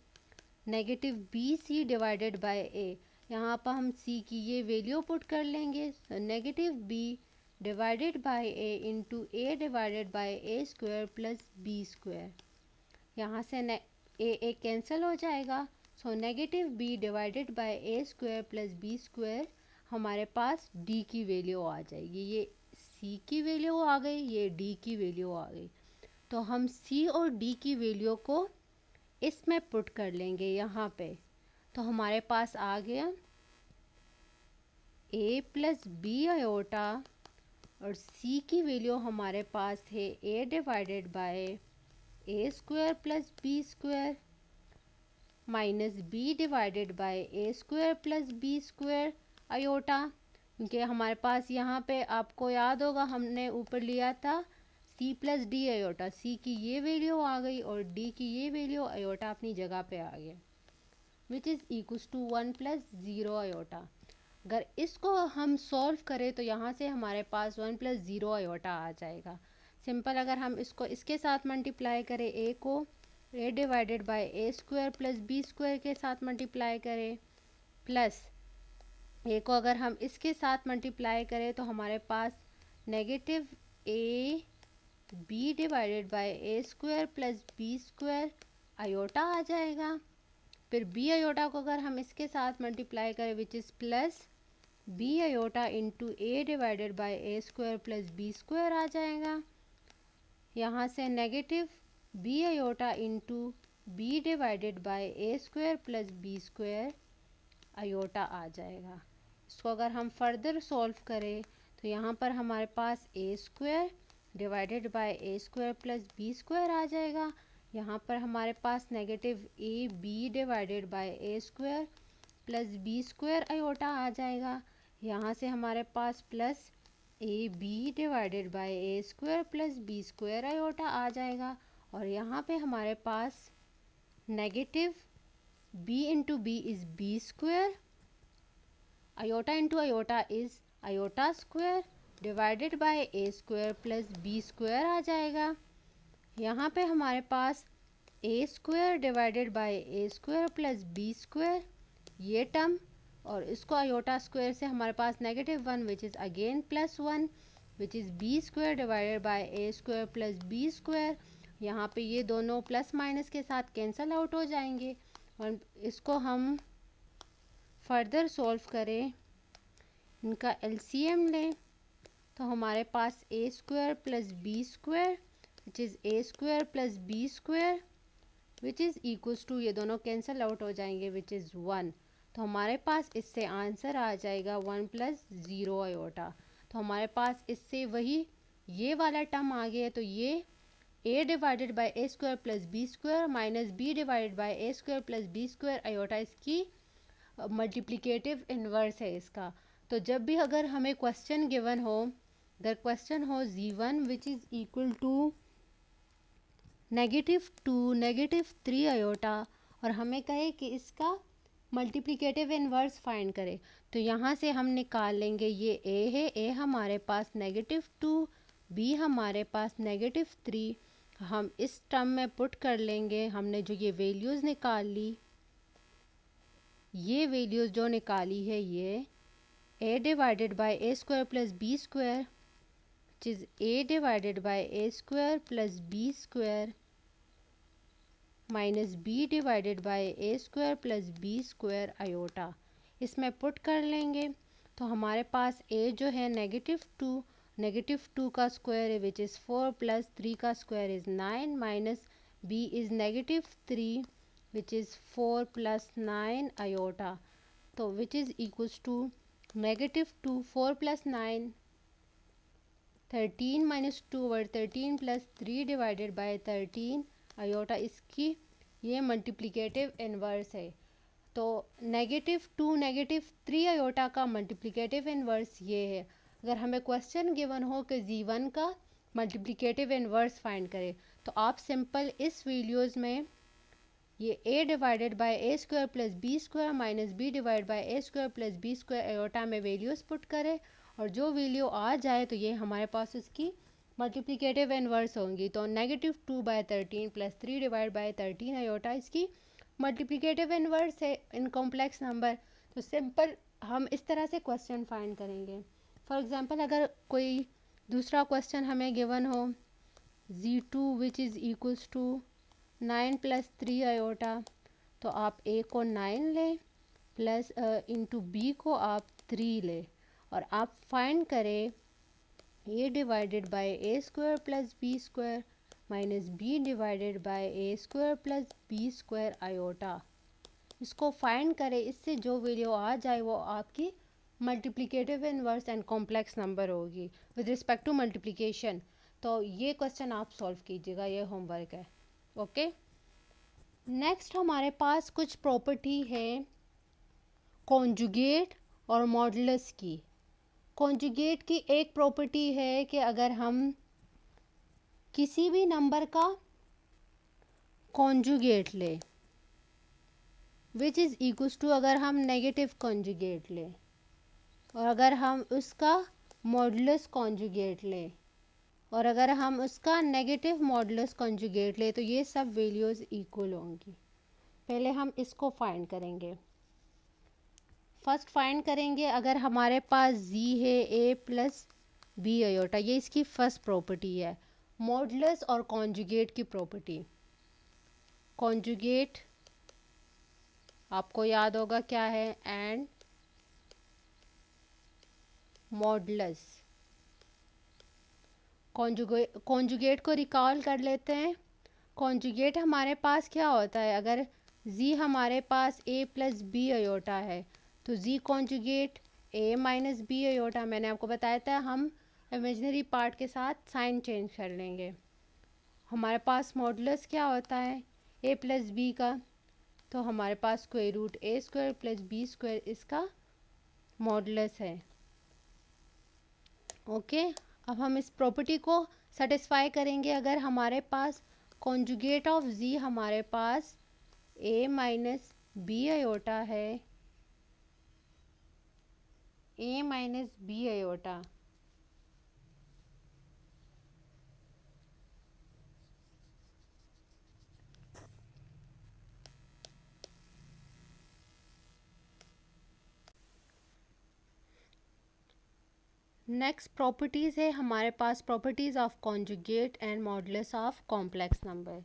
negative b c divided by a. यहाँ पर हम सी की ये वैल्यू पुट कर लेंगे, negative b divided by a into a divided by A square plus B square. यहाँ से ए कैंसिल हो जाएगा, so negative b divided by A square plus B square हमारे पास डी की वैल्यू आ जाएगी। ये सी की वैल्यू आ गई, ये डी की वैल्यू आ गई। तो हम सी और डी की वैल्यू को इसमें पुट कर लेंगे यहाँ पे, तो हमारे पास आ गया ए प्लस बी अयोटा, और सी की वैल्यू हमारे पास है a divided by A square plus B square minus b divided by A square plus B square iota. क्योंकि हमारे पास यहाँ पे आपको याद होगा हमने ऊपर लिया था सी प्लस डी अयोटा, सी की ये वैल्यू आ गई और डी की ये वैल्यू, अयोटा अपनी जगह पे आ गया, which is equals to 1 plus 0 iota. अगर इसको हम सॉल्व करें तो यहाँ से हमारे पास 1 प्लस 0 अयोटा आ जाएगा। सिंपल, अगर हम इसको इसके साथ मल्टीप्लाई करें, ए को a divided by A square plus B square के साथ मल्टीप्लाई करें, प्लस ए को अगर हम इसके साथ मल्टीप्लाई करें तो हमारे पास negative a b divided by A square plus B square iota आ जाएगा। फिर बी अयोटा को अगर हम इसके साथ मल्टीप्लाई करें, which is plus b iota into a divided by A square plus B square आ जाएगा। यहाँ से negative b iota into b divided by A square plus B square iota आ जाएगा। इसको अगर हम फर्दर सॉल्व करें तो यहाँ पर हमारे पास ए square divided by A square plus B square आ जाएगा। यहाँ पर हमारे पास negative a b divided by A square plus B square iota आ जाएगा। यहाँ से हमारे पास plus A b divided by A square plus B square iota आ जाएगा। और यहाँ पे हमारे पास negative b into b is B square, iota into iota is iota square divided by A square plus B square आ जाएगा। यहाँ पे हमारे पास ए square divided by A square plus B square ये टर्म, और इसको आयोटा स्क्वायर से हमारे पास -1 which is again +1 which is B square divided by A square plus B square. यहाँ पे ये दोनों प्लस माइनस के साथ कैंसिल आउट हो जाएंगे। और इसको हम फर्दर सॉल्व करें, इनका एलसीएम लें, तो हमारे पास ए square plus B square which is A square plus B square which is equals to, ये दोनों कैंसिल आउट हो जाएंगे विच इज़ 1। तो हमारे पास इससे आंसर आ जाएगा 1 + 0 आयोटा। तो हमारे पास इससे वही ये वाला टर्म आ गया। तो ये a divided by A square plus B square minus b divided by A square plus B square iota इसकी मल्टीप्लिकेटिव इन्वर्स है इसका। तो जब भी अगर हमें क्वेश्चन गिवन हो, अगर क्वेश्चन हो z1 which is equal to -2 -3 iota और हमें कहे कि इसका मल्टीप्लिकेटिव इन्वर्स फाइंड करें, तो यहाँ से हम निकाल लेंगे ये a है, a हमारे पास -2, b हमारे पास -3, हम इस टर्म में पुट कर लेंगे। हमने जो ये वैल्यूज़ निकाल ली, ये वैल्यूज़ जो निकाली है ये a divided by A square plus B square which is a divided by A square plus B square minus b divided by A square plus B square iota, इसमें पुट कर लेंगे। तो हमारे पास a जो है -2 का स्क्वायर है विच इज़ 4 प्लस 3 का square is 9 minus b is -3 which is 4 plus 9 iota, तो which is equals to -2 4 plus 9 13 minus 2 over 13 plus 3 divided by 13 iota, इसकी ये मल्टीप्लिकेटिव इन्वर्स है। तो -2 -3 आयोटा का मल्टीप्लिकेटिव इन्वर्स ये है। अगर हमें क्वेश्चन गिवन हो कि z1 का मल्टीप्लिकेटिव इन्वर्स फाइंड करें, तो आप सिंपल इस वीडियोज़ में ये a divided by A square plus B square minus b divide by A square plus B square iota में वैल्यूज़ पुट करें, और जो वैल्यू आ जाए तो ये हमारे पास इसकी मल्टीप्लिकेटिव इन्वर्स होंगी। तो -2/13 प्लस 3 डिवाइड बाय 13 आयोटा इसकी मल्टीप्लिकेटिव इन्वर्स है इन कॉम्प्लेक्स नंबर। तो सिंपल हम इस तरह से क्वेश्चन फाइंड करेंगे। फॉर एग्जांपल अगर कोई दूसरा क्वेश्चन हमें गिवन हो z2 which is equals to 9 + 3 iota, तो आप a को 9 लें प्लस इंटू बी को आप 3 लें, और आप फाइंड करें a divided by A square plus B square minus b divided by A square plus B square iota. इसको फाइंड करें, इससे जो वैल्यू आ जाए वो आपकी multiplicative inverse and complex number होगी विद रिस्पेक्ट टू मल्टीप्लिकेशन। तो ये क्वेश्चन आप सॉल्व कीजिएगा, ये होमवर्क है। ओके, नेक्स्ट हमारे पास कुछ प्रॉपर्टी है कॉन्जुगेट और मॉडुलस की। कॉन्जुगेट की एक प्रॉपर्टी है कि अगर हम किसी भी नंबर का कॉन्जुगेट लें विच इज़ इक्वल्स टू, अगर हम नेगेटिव कॉन्जुगेट लें और अगर हम उसका मॉडुलस कॉन्जुगेट लें और अगर हम उसका नेगेटिव मॉडुलस कॉन्जुगेट लें, तो ये सब वैल्यूज़ इक्वल होंगी। पहले हम इसको फाइंड करेंगे। फर्स्ट फाइंड करेंगे अगर हमारे पास z है a प्लस बी आयोटा, ये इसकी फर्स्ट प्रॉपर्टी है। मॉडुलस और कॉन्जुगेट की प्रॉपर्टी। कॉन्जुगेट आपको याद होगा क्या है, एंड मॉडुलस। कॉन्जुगेट को रिकॉल कर लेते हैं। कॉन्जुगेट हमारे पास क्या होता है, अगर z हमारे पास a प्लस बी आयोटा है तो z conjugate a minus B iota. मैंने आपको बताया था हम इमेजिनरी पार्ट के साथ साइन चेंज कर लेंगे। हमारे पास मॉडुलस क्या होता है a प्लस बी का, तो हमारे पास square root a square plus B square इसका मॉडुलस है। ओके, अब हम इस प्रॉपर्टी को सेटिस्फाई करेंगे अगर हमारे पास कॉन्जुगेट ऑफ जी हमारे पास ए माइनस बी आयोटा है, A minus B iota. Next properties है हमारे पास properties of conjugate and modulus of complex number.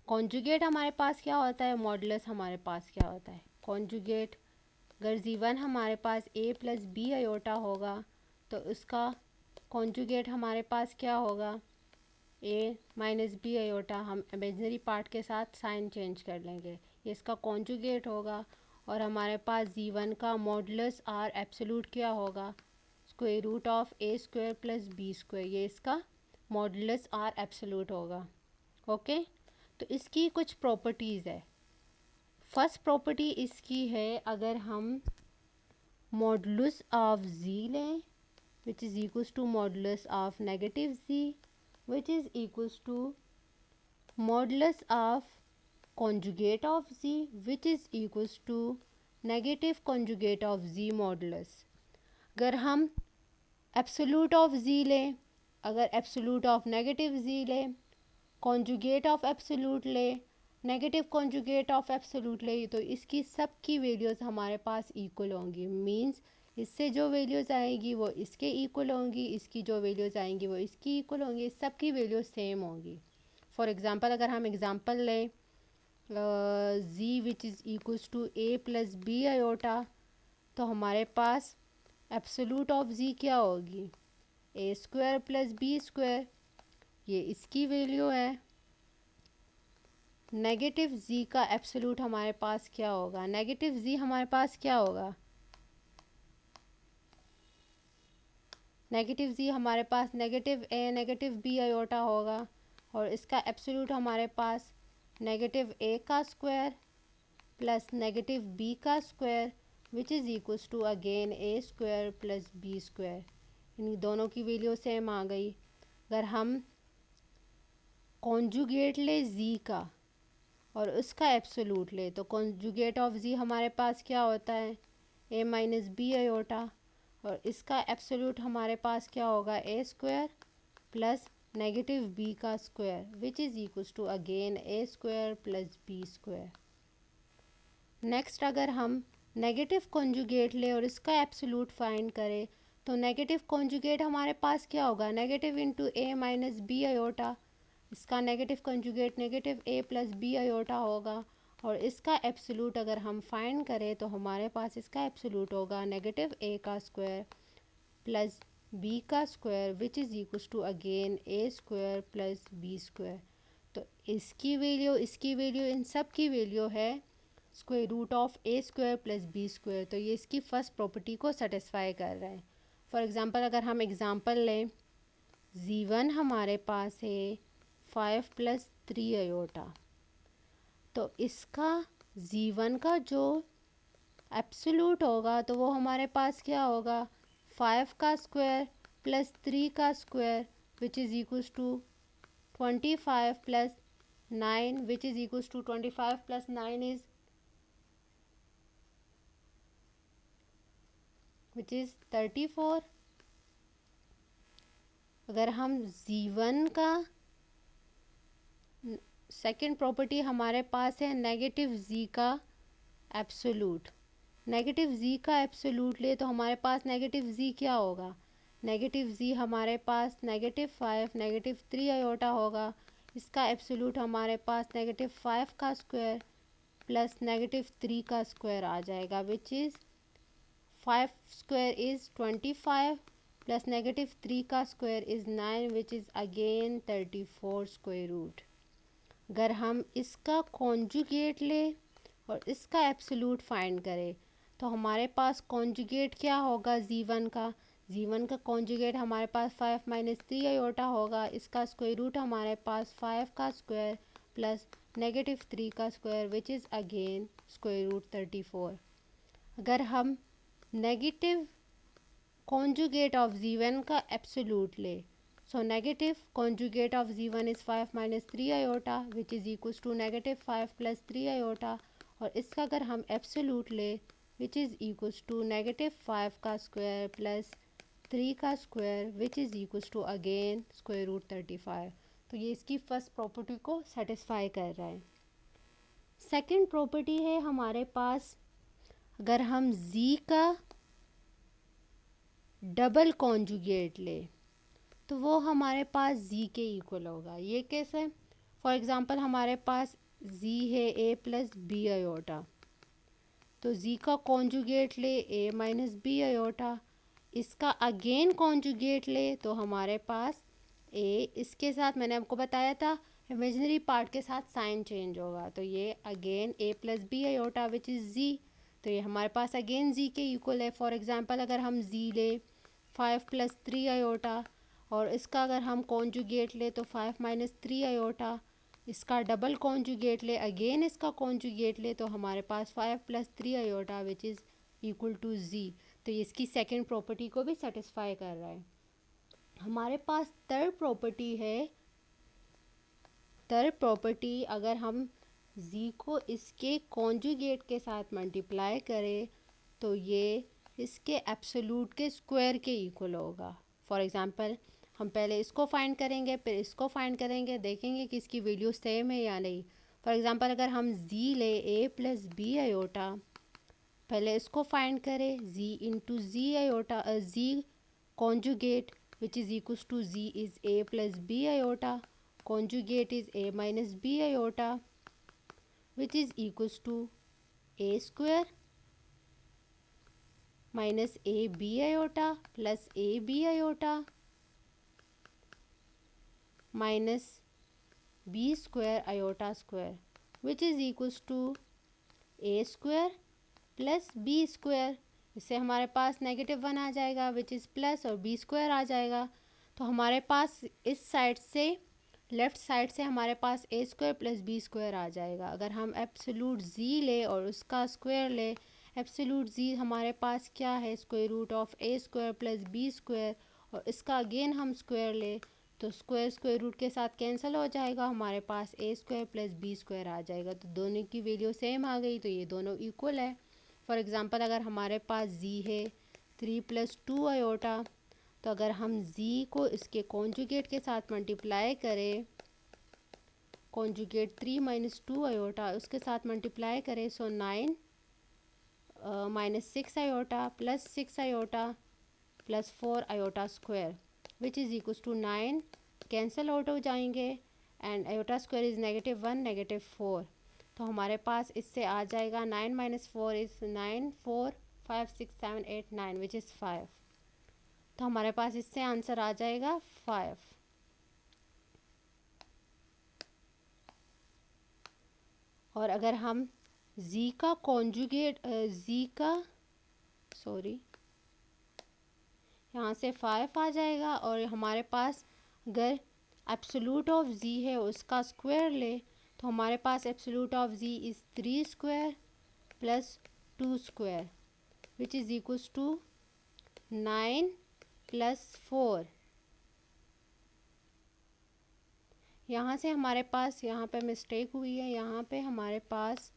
Conjugate हमारे पास क्या होता है, मॉडुलस हमारे पास क्या होता है। कॉन्जुगेट अगर जी1 हमारे पास ए प्लस बी आयोटा होगा तो उसका कॉन्जुगेट हमारे पास क्या होगा, ए माइनस बी आयोटा। हम इमेजिनरी पार्ट के साथ साइन चेंज कर लेंगे, ये इसका कॉन्जुगेट होगा। और हमारे पास जी1 का मॉडुलस आर एब्सोल्यूट क्या होगा, square root of a square plus B square, ये इसका मॉडुलस आर एब्सोल्यूट होगा। ओके, तो इसकी कुछ प्रॉपर्टीज़ है। फर्स्ट प्रॉपर्टी इसकी है, अगर हम मॉडुलस ऑफ जी लें which is equals to modulus of negative z which is equals to modulus of conjugate of z which is equals to negative conjugate of z modulus. अगर हम absolute of z लें, अगर absolute of negative z लें, conjugate of absolute लें, negative conjugate of absolute लें, तो इसकी सब की वैल्यूज़ हमारे पास इक्वल होंगी। मींस इससे जो वैल्यूज़ आएंगी वो इसके इक्वल होंगी, इसकी जो वैल्यूज़ आएंगी वो इसकी इक्वल होंगी, सब की वैल्यूज़ सेम होंगी। फॉर एग्ज़ाम्पल अगर हम एग्ज़ाम्पल लें Z which is equals to A plus B iota, तो हमारे पास एब्सोल्यूट ऑफ जी क्या होगी, A square plus B square, ये इसकी वैल्यू है। नेगेटिव जी का एब्सोल्यूट हमारे पास क्या होगा, नेगेटिव जी हमारे पास क्या होगा, नेगेटिव जी हमारे पास negative A negative B iota होगा। और इसका एब्सोल्यूट हमारे पास नेगेटिव ए का स्क्वायर प्लस नेगेटिव बी का square which is equals to again A square plus B square. इन दोनों की वैल्यू सेम आ गई। अगर हम कॉन्जुगेट ले जी का और उसका एब्सोल्यूट ले तो कॉन्जुगेट ऑफ जी हमारे पास क्या होता है, ए माइनस बी आयोटा, और इसका एब्सोल्यूट हमारे पास क्या होगा, a square plus negative B का square which is equals to again A square plus B square. Next अगर हम नेगेटिव कॉन्जुगेट ले और इसका एब्सोल्यूट फाइंड करें तो नेगेटिव कॉन्जुगेट हमारे पास क्या होगा, नेगेटिव इंटू ए माइनस बी आयोटा, इसका नेगेटिव कॉन्जुगेट नेगेटिव ए प्लस बी आयोटा होगा। और इसका एब्सोल्यूट अगर हम फाइंड करें तो हमारे पास इसका एब्सोल्यूट होगा नेगेटिव ए का स्क्वायर प्लस बी का square which is equals to again A square plus B square. तो इसकी वैल्यू इन सब की वैल्यू है square root of a square plus B square. तो ये इसकी फर्स्ट प्रॉपर्टी को सेटिस्फाई कर रहा है। फॉर एग्ज़ाम्पल अगर हम एग्ज़ाम्पल लें, जी1 हमारे पास है 5 प्लस 3 आयोटा, तो इसका जी1 का जो एब्सोल्यूट होगा तो वो हमारे पास क्या होगा, 5 का स्क्वायर प्लस 3 का square which is equals to 25 plus 9 which is equals to 25 plus 9 is which is 34। अगर हम जी1 का सेकेंड प्रॉपर्टी हमारे पास है नेगेटिव जी का एब्सोल्यूट, नेगेटिव जी का एब्सोल्यूट ले तो हमारे पास नेगेटिव जी क्या होगा, नेगेटिव जी हमारे पास -5 -3 आयोटा होगा। इसका एब्सोल्यूट हमारे पास -5 का स्क्वायर प्लस -3 का स्क्वायर आ जाएगा which is 5 square is 25 plus -3 का square is 9 which is again 34 square root. अगर हम इसका कॉन्जुगेट ले और इसका एब्सोल्यूट फाइंड करें तो हमारे पास कॉन्जुगेट क्या होगा, जी1 का, जी1 का कॉन्जुगेट हमारे पास 5 माइनस 3 आयोटा होगा। इसका स्क्वायर रूट हमारे पास 5 का स्क्वायर प्लस -3 का square which is again square root 34। अगर हम नेगेटिव कॉन्जुगेट ऑफ z1 का एब्सोल्यूट ले, so negative conjugate of z1 is 5 minus 3 iota which is equals to negative 5 plus 3 iota, और इसका अगर हम एब्सोल्यूट ले which is equals to negative 5 का स्क्वायर प्लस 3 का square which is equals to again square root 35। तो ये इसकी फर्स्ट प्रॉपर्टी को सेटिस्फाई कर रहा है। सेकंड प्रॉपर्टी है हमारे पास, अगर हम z का डबल कॉन्जुगेट ले तो वो हमारे पास z के इक्वल होगा। ये कैसे? फॉर एग्ज़ाम्पल हमारे पास z है a प्लस बी आयोटा, तो z का कॉन्जुगेट ले a माइनस बी आयोटा, इसका अगेन कॉन्जुगेट ले तो हमारे पास a, इसके साथ मैंने आपको बताया था इमेजिनरी पार्ट के साथ साइन चेंज होगा, तो ये again a plus B iota which is z, तो ये हमारे पास अगेन z के इक्वल है। फॉर एग्ज़ाम्पल अगर हम z ले 5 प्लस 3 आयोटा और इसका अगर हम कॉन्जुगेट ले तो 5 माइनस 3 आयोटा, इसका डबल कॉन्जुगेट ले अगेन इसका कॉन्जुगेट ले तो हमारे पास 5 plus 3 iota which is equal to z, तो ये इसकी सेकंड प्रॉपर्टी को भी सेटिस्फाई कर रहा है। हमारे पास थर्ड प्रॉपर्टी है, थर्ड प्रॉपर्टी अगर हम z को इसके कॉन्जुगेट के साथ मल्टीप्लाई करें तो ये इसके एब्सोल्यूट के स्क्वायर के इक्वल होगा। फॉर एग्ज़ाम्पल हम पहले इसको फाइंड करेंगे फिर इसको फाइंड करेंगे, देखेंगे कि इसकी वैल्यू सेम है या नहीं। फॉर एग्ज़ाम्पल अगर हम z ले a प्लस बी आयोटा, पहले इसको फाइंड करें z into z iota z conjugate which is equals to z is a plus B iota, conjugate is a minus B iota which is equals to a square minus a b iota plus A b iota minus b square iota square which is equals to a square plus B square. इससे हमारे पास -1 आ जाएगा which is plus और b square आ जाएगा, तो हमारे पास इस साइड से लेफ़्ट साइड से हमारे पास ए स्क्वायर प्लस बी स्क्वायर आ जाएगा। अगर हम एब्सोल्यूट z ले और उसका स्क्वायर ले, एब्सोल्यूट z हमारे पास क्या है square root of a square plus B square, और इसका अगेन हम स्क्वायर ले तो स्क्वायर स्क्वायर रूट के साथ कैंसिल हो जाएगा, हमारे पास ए स्क्वायर प्लस बी स्क्वायर आ जाएगा, तो दोनों की वैल्यू सेम आ गई, तो ये दोनों इक्वल है। फॉर एग्ज़ाम्पल अगर हमारे पास z है 3 प्लस 2 आयोटा, तो अगर हम z को इसके कॉन्जुगेट के साथ मल्टीप्लाई करें, कॉन्जुगेट 3 माइनस 2 आयोटा उसके साथ मल्टीप्लाई करें, so 9 minus 6 iota plus 6 iota plus 4 iota square which is equals to 9 cancel out हो जाएंगे एंड आयोटा स्क्वायर इज़ -1 -4, तो हमारे पास इससे आ जाएगा 9 माइनस 4 इज़ 9 4 5 6 7 8 9 विच इज़ 5, तो हमारे पास इससे आंसर आ जाएगा 5। और अगर हम z का कॉन्जुगेट यहाँ से 5 आ जाएगा, और हमारे पास अगर एब्सोल्यूट ऑफ z है उसका स्क्वायर ले तो हमारे पास absolute of z is 3 square plus 2 square which is equals to 9 plus 4। यहाँ से हमारे पास यहाँ पे मिस्टेक हुई है, यहाँ पे हमारे पास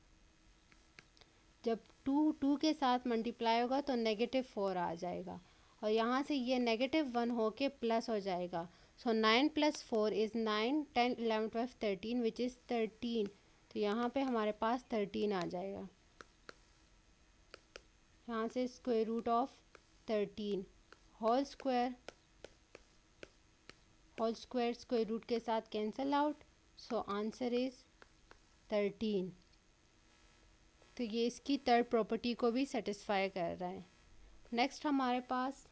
जब 2 के साथ मल्टीप्लाई होगा तो -4 आ जाएगा, और यहाँ से ये -1 होके प्लस हो जाएगा, सो 9 प्लस 4 इज़ 9 10 11 12 13 विच इज़ 13, तो यहाँ पे हमारे पास 13 आ जाएगा। यहाँ से square root of 13 whole square square root के साथ cancel out, so answer is 13। तो ये इसकी थर्ड प्रॉपर्टी को भी सेटिस्फाई कर रहा है। नेक्स्ट हमारे पास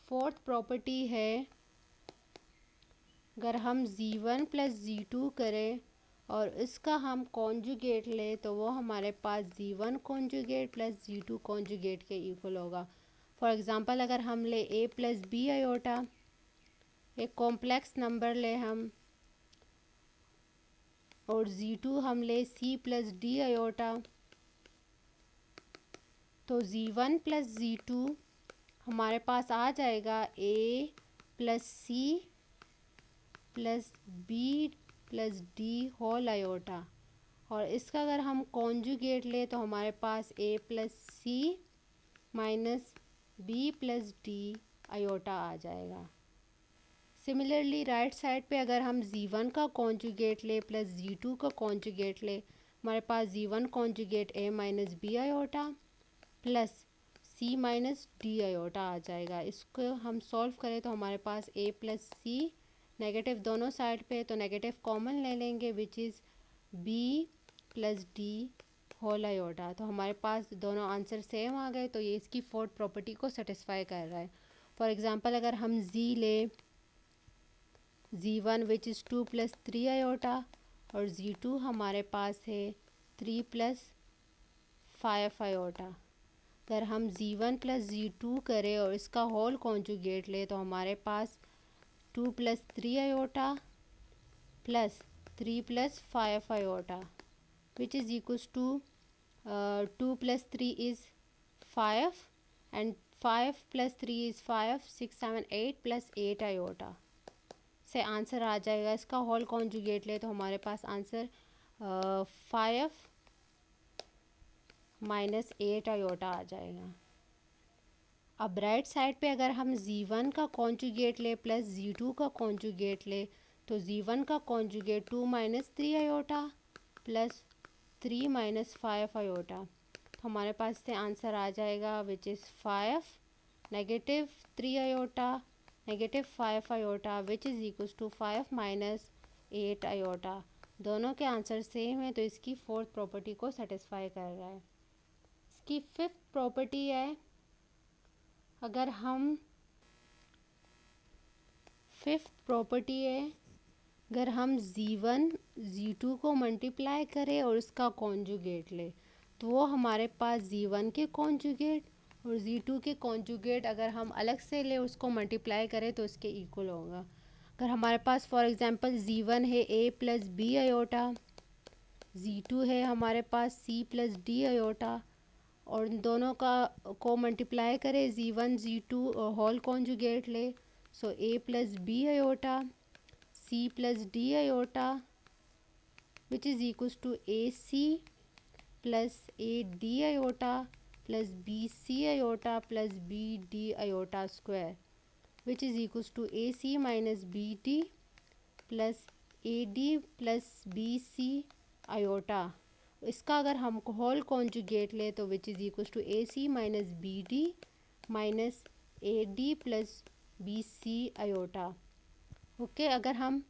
फोर्थ प्रॉपर्टी है, अगर हम z1 प्लस z2 करें और इसका हम कॉन्जुगेट लें तो वो हमारे पास z1 conjugate plus z2 conjugate के इक्वल होगा। फॉर एग्ज़ाम्पल अगर हम ले a प्लस बी आयोटा, एक कॉम्प्लेक्स नंबर ले हम, और z2 हम ले c प्लस d आयोटा, तो z1 प्लस z2 हमारे पास आ जाएगा A plus C plus B plus D whole iota, और इसका अगर हम कॉन्जुगेट ले तो हमारे पास A plus C minus B plus D iota आ जाएगा। सिमिलरली राइट साइड पे अगर हम z1 का कॉन्जुगेट ले प्लस z2 का कॉन्जुगेट ले, हमारे पास z1 conjugate a minus B iota plus c minus D iota आ जाएगा। इसको हम सॉल्व करें तो हमारे पास a प्लस सी, नेगेटिव दोनों साइड पे तो नेगेटिव कॉमन ले लेंगे which is b plus D whole iota. तो हमारे पास दोनों आंसर सेम आ गए, तो ये इसकी फोर्थ प्रॉपर्टी को सेटिस्फाई कर रहा है। फॉर एग्ज़ाम्पल अगर हम z ले z1 which is 2 plus 3 iota और z2 हमारे पास है 3 प्लस 5 आयोटा। अगर हम z1 प्लस z2 करें और इसका होल कॉन्जुगेट ले तो हमारे पास 2 plus 3 iota plus 3 plus 5 iota which is equals to 2 plus 3 is 5 and 5 plus 3 is 5, 6, 7, 8 plus 8 iota से आंसर आ जाएगा। इसका होल कॉन्जुगेट ले तो हमारे पास आंसर 5 माइनस 8 आयोटा आ जाएगा। अब राइट साइड पे अगर हम z1 का कॉन्जुगेट ले प्लस z2 का कॉन्जुगेट ले तो z1 का conjugate 2 minus 3 iota plus 3 minus 5 iota, तो हमारे पास से आंसर आ जाएगा which is 5 negative 3 iota negative 5 iota which is equals to 5 minus 8 iota. दोनों के आंसर सेम है, तो इसकी फोर्थ प्रॉपर्टी को सेटिस्फाई कर रहा है। इसकी फिफ्थ प्रॉपर्टी है, अगर हम अगर हम z1 z2 को मल्टीप्लाई करें और उसका कॉन्जुगेट ले तो वो हमारे पास z1 के कॉन्जुगेट और z2 के कॉन्जुगेट अगर हम अलग से ले उसको मल्टीप्लाई करें तो इसके इक्वल होगा। अगर हमारे पास फॉर एग्जांपल z1 है a plus B iota, z2 है हमारे पास c प्लस डी आयोटा, और दोनों का को मल्टीप्लाई करें z1 z2 और होल कॉन्जुगेट ले so a plus B iota c plus D iota which is equals to A C plus A D iota plus B C iota plus B D iota square which is equals to A C minus B D plus A D plus B C iota. इसका अगर हम whole conjugate ले तो which is equals to A C minus B D minus A D plus B C iota. Okay, अगर हम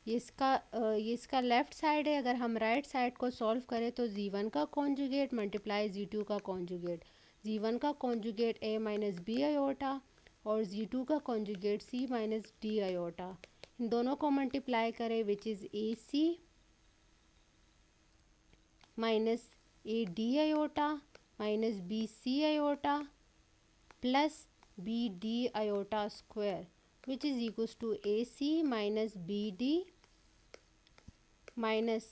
ये इसका left side है, अगर हम राइट साइड को सॉल्व करें तो z1 का कॉन्जुगेट मल्टीप्लाई z2 का कॉन्जुगेट, z1 का conjugate a minus B iota और z2 का conjugate c minus D iota, इन दोनों को मल्टीप्लाई करें which is A C minus A D iota minus B C iota plus B D iota square which is equals to A C minus B D minus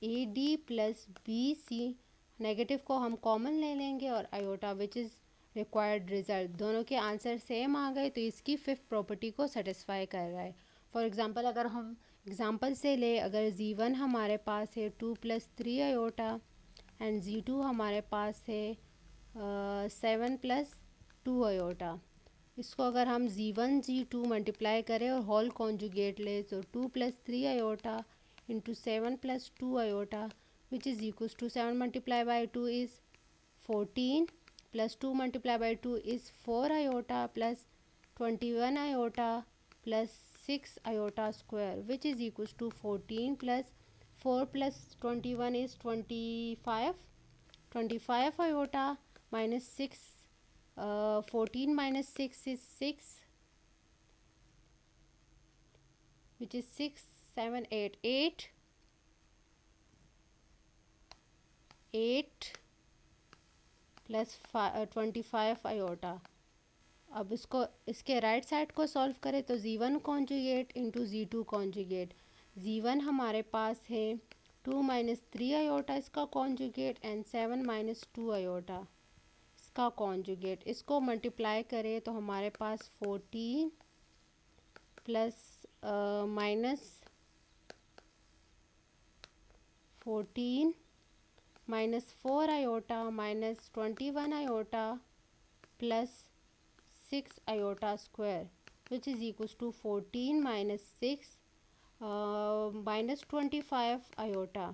A D plus B C, negative को हम common ले लेंगे और iota which is required result. दोनों के answer same आ गए, तो इसकी फिफ्थ प्रॉपर्टी को सेटिस्फाई कर रहा है। फॉर एग्जांपल अगर हम एग्जांपल से ले, अगर z1 हमारे पास है 2 प्लस 3 आयोटा एंड z2 हमारे पास है 7 प्लस 2 आयोटा, इसको अगर हम z1 z2 मल्टीप्लाई करें और होल कॉन्जुगेट ले तो 2 plus 3 iota into 7 plus 2 iota which is equals to 7 multiplied by 2 is 14 plus 2 multiplied by 2 is 4 iota plus 21 iota plus 6 iota square which is equals to 14 plus 4 plus 21 is 25 iota minus 6 14 minus 6 is 6 which is 6 7 8 8 plus 25 iota. अब इसके right side को solve करें तो z1 conjugate into z2 conjugate, z1 हमारे पास है 2 minus 3 iota इसका conjugate and 7 minus 2 iota, इसका कॉन्जुगेट, इसको मल्टीप्लाई करें तो हमारे पास 14 plus minus 14 minus 4 iota minus 21 iota plus 6 iota square which is equals to 14 minus 6 minus 25 iota.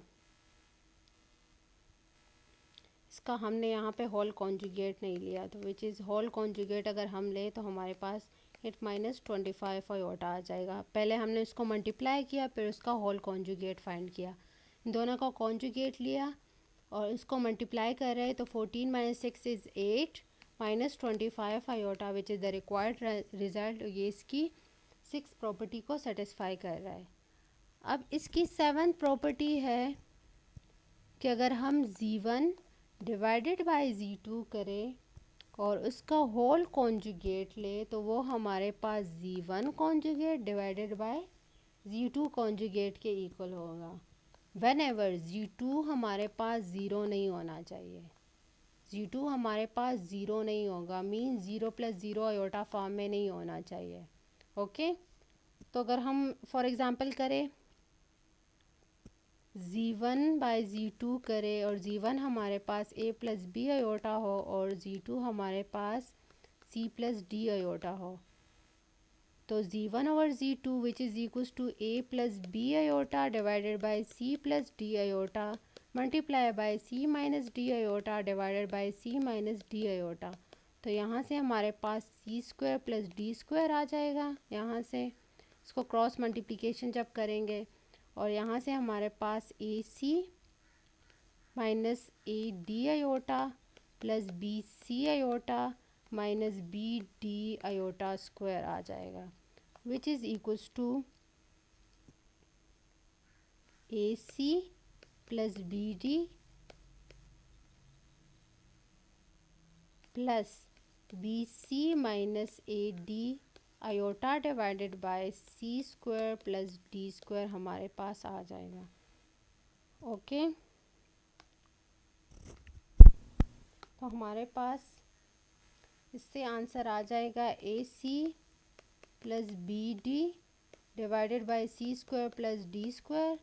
इसका हमने यहाँ पे होल कॉन्जुगेट नहीं लिया, तो विच इज़ होल कॉन्जुगेट अगर हम ले तो हमारे पास 8 माइनस 25 आयोटा आ जाएगा। पहले हमने इसको मल्टीप्लाई किया, फिर उसका होल कॉन्जुगेट फाइंड किया, दोनों का कॉन्जुगेट लिया और इसको मल्टीप्लाई कर रहे हैं तो 14 minus 6 is 8 minus 25 iota which is the required result. ये इसकी 6 प्रॉपर्टी को सेटिस्फाई कर रहा है। अब इसकी 7th प्रॉपर्टी है कि अगर हम z1 डिवाइडेड बाय z2 करें और उसका होल कॉन्जुगेट ले तो वो हमारे पास z1 conjugate divided by z2 conjugate के इक्वल होगा। व्हेन एवर z2 हमारे पास ज़ीरो नहीं होना चाहिए, z2 हमारे पास ज़ीरो नहीं होगा, mean zero plus zero iota form में नहीं होना चाहिए। ओके, तो अगर हम फॉर एग्ज़ाम्पल करें z1 बाई z2 करें और z1 हमारे पास a प्लस बी आयोटा हो और z2 हमारे पास c प्लस डी आयोटा हो, तो z1 over z2 which is equals to a plus B iota divided by c plus D iota multiply by c minus D iota divided by c minus D iota. तो यहाँ से हमारे पास c square plus D square आ जाएगा, यहाँ से इसको क्रॉस मल्टीप्लिकेशन जब करेंगे और यहाँ से हमारे पास A C minus A D iota plus B C iota minus B D iota square आ जाएगा which is equals to A C plus B D plus B C minus A D iota divided by C square plus D square हमारे पास आ जाएगा। Okay, तो हमारे पास इससे आंसर आ जाएगा A C plus B D divided by C square plus D square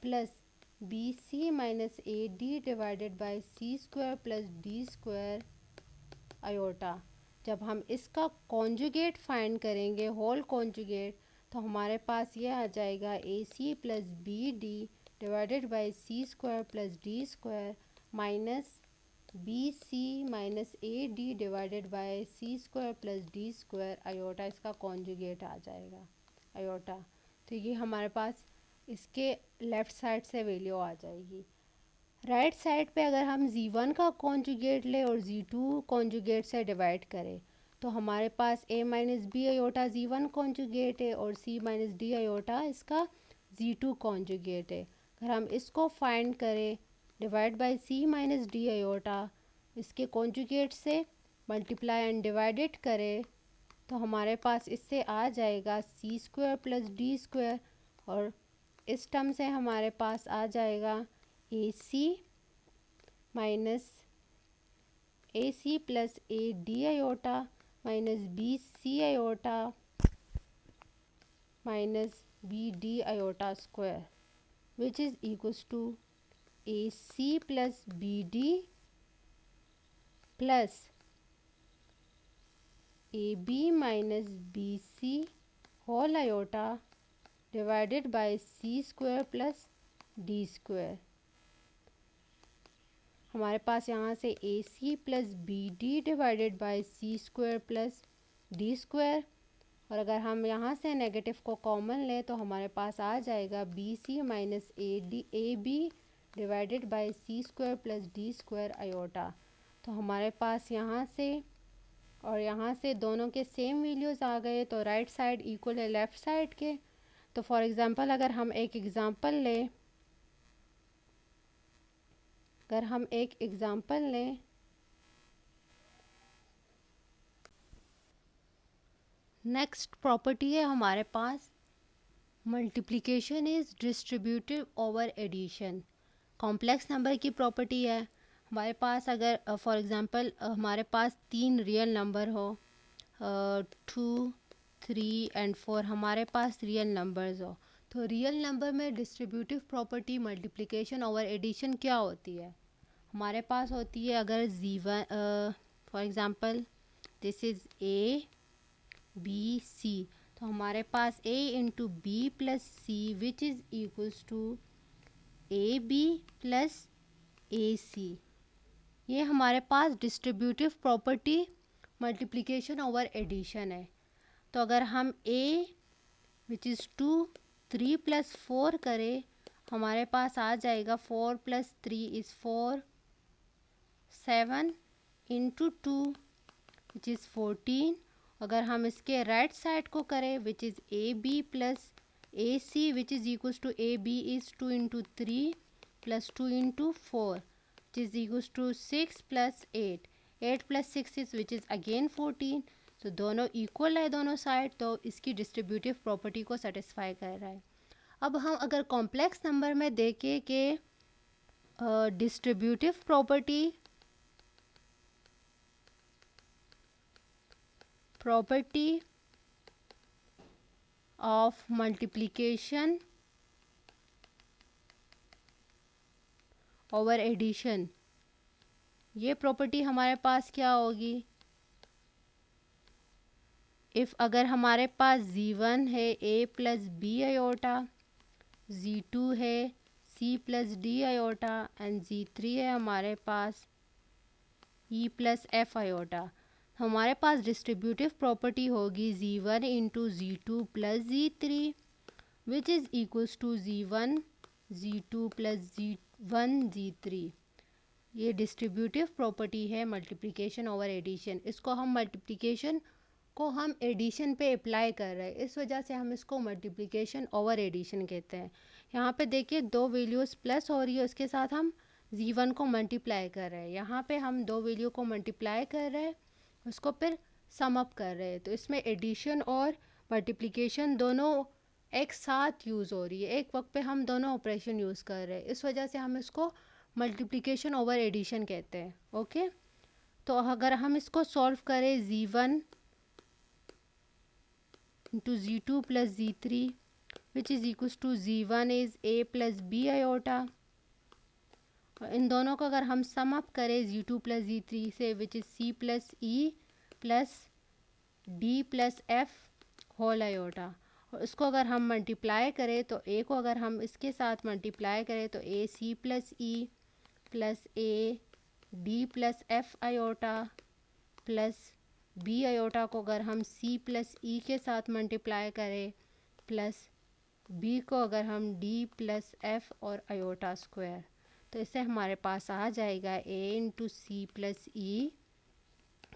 plus B C minus A D divided by C square plus D square iota. जब हम इसका कॉन्जुगेट फाइंड करेंगे होल कॉन्जुगेट तो हमारे पास ये आ जाएगा A C plus B D divided by C square plus D square minus B C minus A D divided by C square plus D square iota, इसका कॉन्जुगेट आ जाएगा iota. तो ये हमारे पास इसके लेफ़्ट साइड से वैल्यू आ जाएगी। Right side पे अगर हम z1 का कॉन्जुगेट ले और z2 कॉन्जुगेट से डिवाइड करें तो हमारे पास a minus B iota z1 conjugate है और c माइनस डी आयोटा इसका z2 कॉन्जुगेट है। अगर हम इसको फाइंड करें divide by c minus D iota इसके कॉन्जुगेट से मल्टीप्लाई एंड डिवाइडेड करें तो हमारे पास इससे आ जाएगा c square plus D square और इस टर्म से हमारे पास आ जाएगा A C minus A C plus A D iota minus B C iota minus B D iota square which is equals to A C plus B D plus A B minus B C whole iota divided by C square plus D square. हमारे पास यहाँ से A C plus B D divided by C square plus D square और अगर हम यहाँ से negative को कॉमन लें तो हमारे पास आ जाएगा b C minus a b divided by C square plus D square iota. तो हमारे पास यहाँ से और यहाँ से दोनों के सेम वैल्यूज़ आ गए तो राइट साइड इक्वल है लेफ़्ट साइड के। तो फॉर एग्ज़ाम्पल अगर हम एक एग्ज़ाम्पल लें नेक्स्ट प्रॉपर्टी है हमारे पास multiplication is distributive over addition. Complex number की प्रॉपर्टी है, हमारे पास अगर फॉर एग्ज़ाम्पल हमारे पास 3 रियल नंबर हो, 2, 3 एंड 4 हमारे पास रियल नंबर्स हो, तो रियल नंबर में distributive property multiplication over addition क्या होती है? हमारे पास होती है अगर Z1 for example this is A B C, तो हमारे पास A into B plus C which is equals to A B plus A C. ये हमारे पास distributive property multiplication over addition है। तो अगर हम A विच इज़ 2 3 प्लस 4 करें, हमारे पास आ जाएगा 4 plus 3 is 4, 7 into 2 which is 14। अगर हम इसके राइट साइड को करें which is a B plus A c which is equals to A b is 2 into 3 plus 2 into 4 which is equals to 6 plus 8, 8 plus 6 is which is again 14। तो दोनों equal है दोनों side, तो इसकी distributive property को satisfy कर रहा है। अब हम अगर कॉम्प्लेक्स नंबर में देखें कि distributive property of multiplication over addition, ये प्रॉपर्टी हमारे पास क्या होगी? इफ़ अगर हमारे पास Z1 है A plus B iota, Z2 है C plus D iota and Z3 है हमारे पास E प्लस एफ आयोटा, हमारे पास डिस्ट्रीब्यूटिव प्रॉपर्टी होगी Z1 into Z2 plus Z3 which is equals to Z1 Z2 plus Z1 Z3। ये distributive property है multiplication over addition. इसको हम मल्टीप्लिकेशन को हम एडिशन पे अप्लाई कर रहे हैं, इस वजह से हम इसको मल्टीप्लिकेशन ओवर एडिशन कहते हैं। यहाँ पे देखिए दो वैल्यूज़ प्लस हो रही है, उसके साथ हम Z1 को मल्टीप्लाई कर रहे हैं। यहाँ पे हम दो वैल्यू को मल्टीप्लाई कर रहे हैं, उसको फिर सम अप कर रहे हैं। तो इसमें एडिशन और मल्टीप्लिकेशन दोनों एक साथ यूज़ हो रही है, एक वक्त पे हम दोनों ऑपरेशन यूज़ कर रहे हैं, इस वजह से हम इसको मल्टीप्लिकेशन ओवर एडिशन कहते हैं। ओके, तो अगर हम इसको सॉल्व करें Z1 into Z2 plus Z3 which is equals to Z1 is A plus B iota, और इन दोनों को अगर हम सम अप करें Z2 प्लस Z3 से which is C plus E plus D plus F whole iota, और इसको अगर हम मल्टीप्लाई करें तो A को अगर हम इसके साथ मल्टीप्लाई करें तो A C plus E plus A D plus F iota plus B iota को अगर हम C प्लस E के साथ मल्टीप्लाई करें प्लस B को अगर हम D प्लस F और आयोटा स्क्वायर, तो इससे हमारे पास आ जाएगा A into C plus E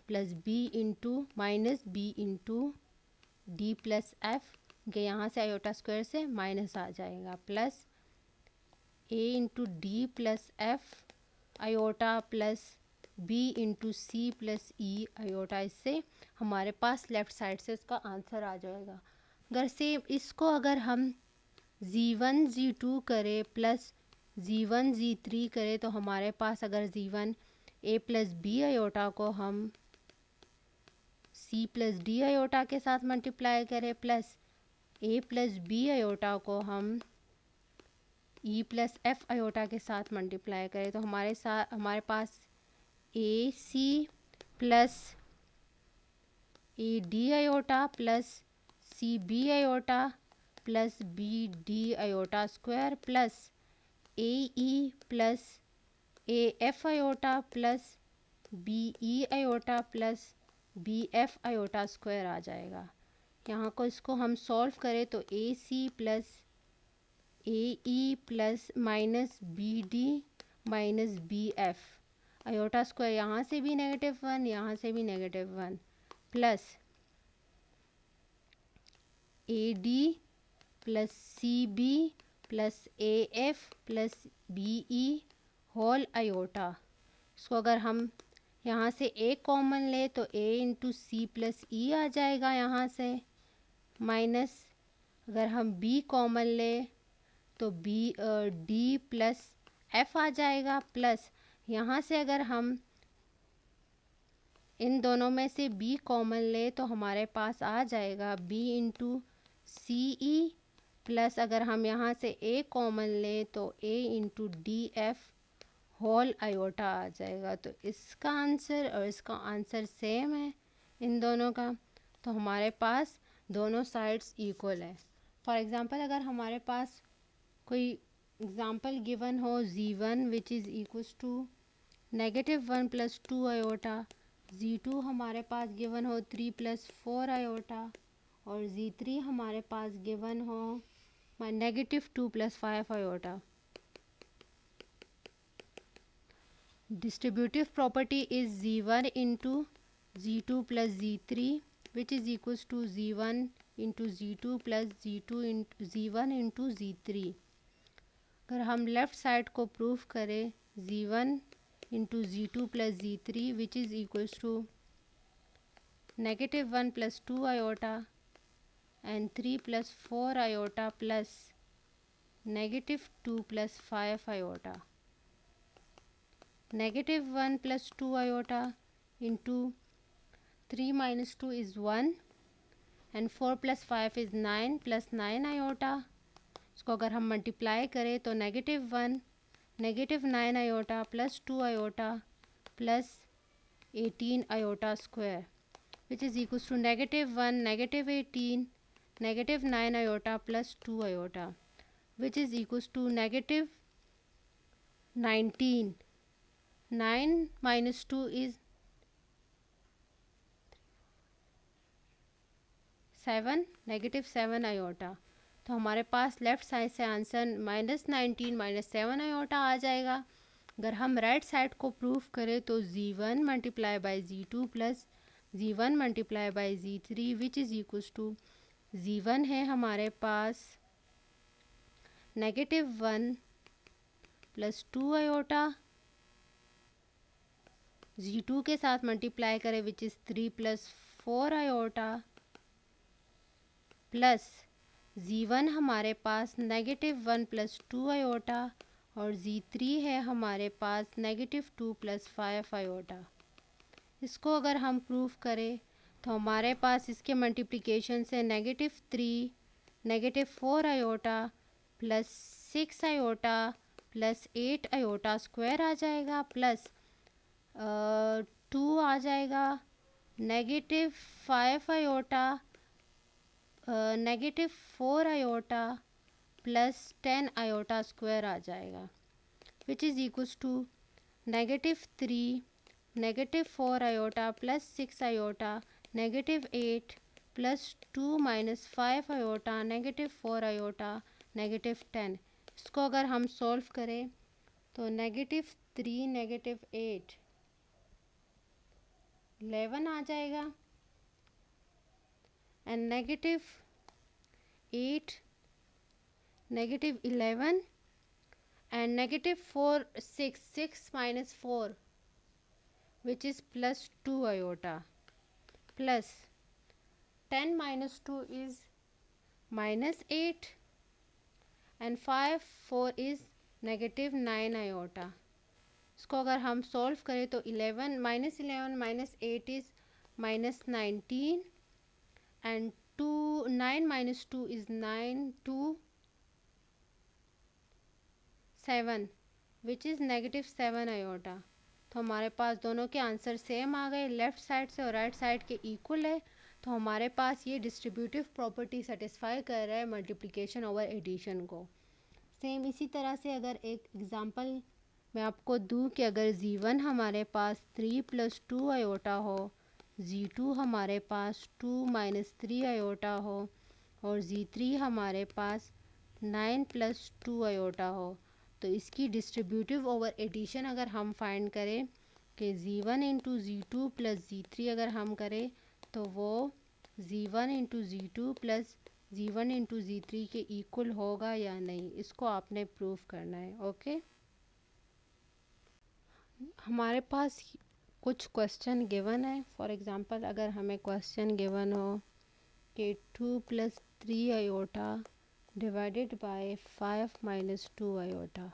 plus B into minus B into D plus F, के यहाँ से आयोटा स्क्वायर से माइनस आ जाएगा, plus A into D plus F iota plus B into C plus E iota. इससे हमारे पास left side से इसका आंसर आ जाएगा। अगर सेम इसको अगर हम Z1 Z2 करें प्लस Z1 Z3 करें, तो हमारे पास अगर Z1 A plus B iota को हम C प्लस डी आयोटा के साथ मल्टीप्लाई करें plus A plus B iota को हम E प्लस एफ आयोटा के साथ मल्टीप्लाई करें, तो हमारे पास A C plus A D iota plus C B iota plus B D iota square plus A E plus A F iota plus B E iota plus B F iota square आ जाएगा। यहाँ को इसको हम solve करें तो A C plus A E plus minus B D minus B F iota square, यहाँ से भी -1 यहाँ से भी -1 plus A D plus C B plus A F plus B E whole iota. इसको अगर हम यहाँ से ए कॉमन ले तो ए इंटू सी प्लस ई आ जाएगा, यहाँ से माइनस अगर हम बी कॉमन ले तो बी डी प्लस एफ आ जाएगा, प्लस यहाँ से अगर हम इन दोनों में से b कॉमन ले तो हमारे पास आ जाएगा b into C E, plus अगर हम यहाँ से a कॉमन ले तो a into D F whole iota आ जाएगा। तो इसका आंसर और इसका आंसर सेम है इन दोनों का, तो हमारे पास दोनों साइड्स इक्वल है। फॉर एग्ज़ाम्पल अगर हमारे पास कोई एग्ज़ाम्पल गिवन हो z1 which is equals to -1 + 2 iota, z2 हमारे पास गिवन हो 3 + 4 आयोटा, और z3 हमारे पास गिवन हो -2 + 5 iota. Distributive property is z1 into z2 plus z3 which is equals to z1 into z2 plus z2 into z1 into z3। अगर हम left side को prove करें z1 into z2 plus z3 which is equals to -1 + 2 iota and 3 + 4 iota plus -2 + 5 iota। -1 + 2 iota into 3 - 2 is 1 and 4 + 5 is 9 + 9 iota। इसको अगर हम multiply करें तो -1 -9 iota plus 2 iota plus 18 iota square which is equals to -1 -18 -9 iota plus 2 iota which is equals to -19। 9 minus 2 is 7 -7 iota। तो हमारे पास left side से answer -19 -7 iota आ जाएगा। अगर हम राइट साइड को प्रूफ करें तो z1 multiply by z2 plus z1 multiply by z3 which is equals to z1 है हमारे पास -1 + 2 iota, z2 के साथ मल्टीप्लाई करें which is 3 + 4 iota plus z1 हमारे पास -1 + 2 iota और z3 है हमारे पास -2 + 5 iota। इसको अगर हम प्रूफ करें तो हमारे पास इसके मल्टीप्लिकेशन से -3 -4 iota plus 6 iota plus 8 iota square आ जाएगा, प्लस 2 आ जाएगा, -5 iota -4 iota plus 10 iota square आ जाएगा which is equals to -3 -4 iota plus 6 iota -8 plus 2 - 5 iota -4 iota -10। इसको अगर हम सॉल्व करें तो -3 -8 11 आ जाएगा and -8 -11 and -4 6 minus 4 which is plus 2 iota plus 10 minus 2 is -8 and 5 4 is -9 iota। इसको अगर हम सॉल्व करें तो 11 -8 is -19 and 9 minus 2 is 9 2 7 which is -7 iota। तो हमारे पास दोनों के आंसर सेम आ गए, लेफ़्ट साइड से और राइट साइड के इक्वल है। तो हमारे पास ये डिस्ट्रीब्यूटिव प्रॉपर्टी सेटिस्फाई कर रहा है मल्टीप्लिकेशन ओवर एडिशन को। सेम इसी तरह से अगर एक एग्ज़ाम्पल मैं आपको दूँ कि अगर z1 हमारे पास 3 + 2 iota हो, z2 हमारे पास 2 - 3 iota हो और z3 हमारे पास 9 + 2 iota हो, तो इसकी डिस्ट्रीब्यूटिव ओवर एडिशन अगर हम फाइंड करें कि z1 into z2 plus z3 अगर हम करें तो वो z1 into z2 plus z1 into z3 के इक्वल होगा या नहीं, इसको आपने प्रूफ करना है। ओके, हमारे पास कुछ क्वेश्चन गिवन है। फॉर एग्ज़ाम्पल अगर हमें क्वेश्चन गिवन हो कि 2 + 3 iota डिवाइडेड बाय 5 - 2 iota,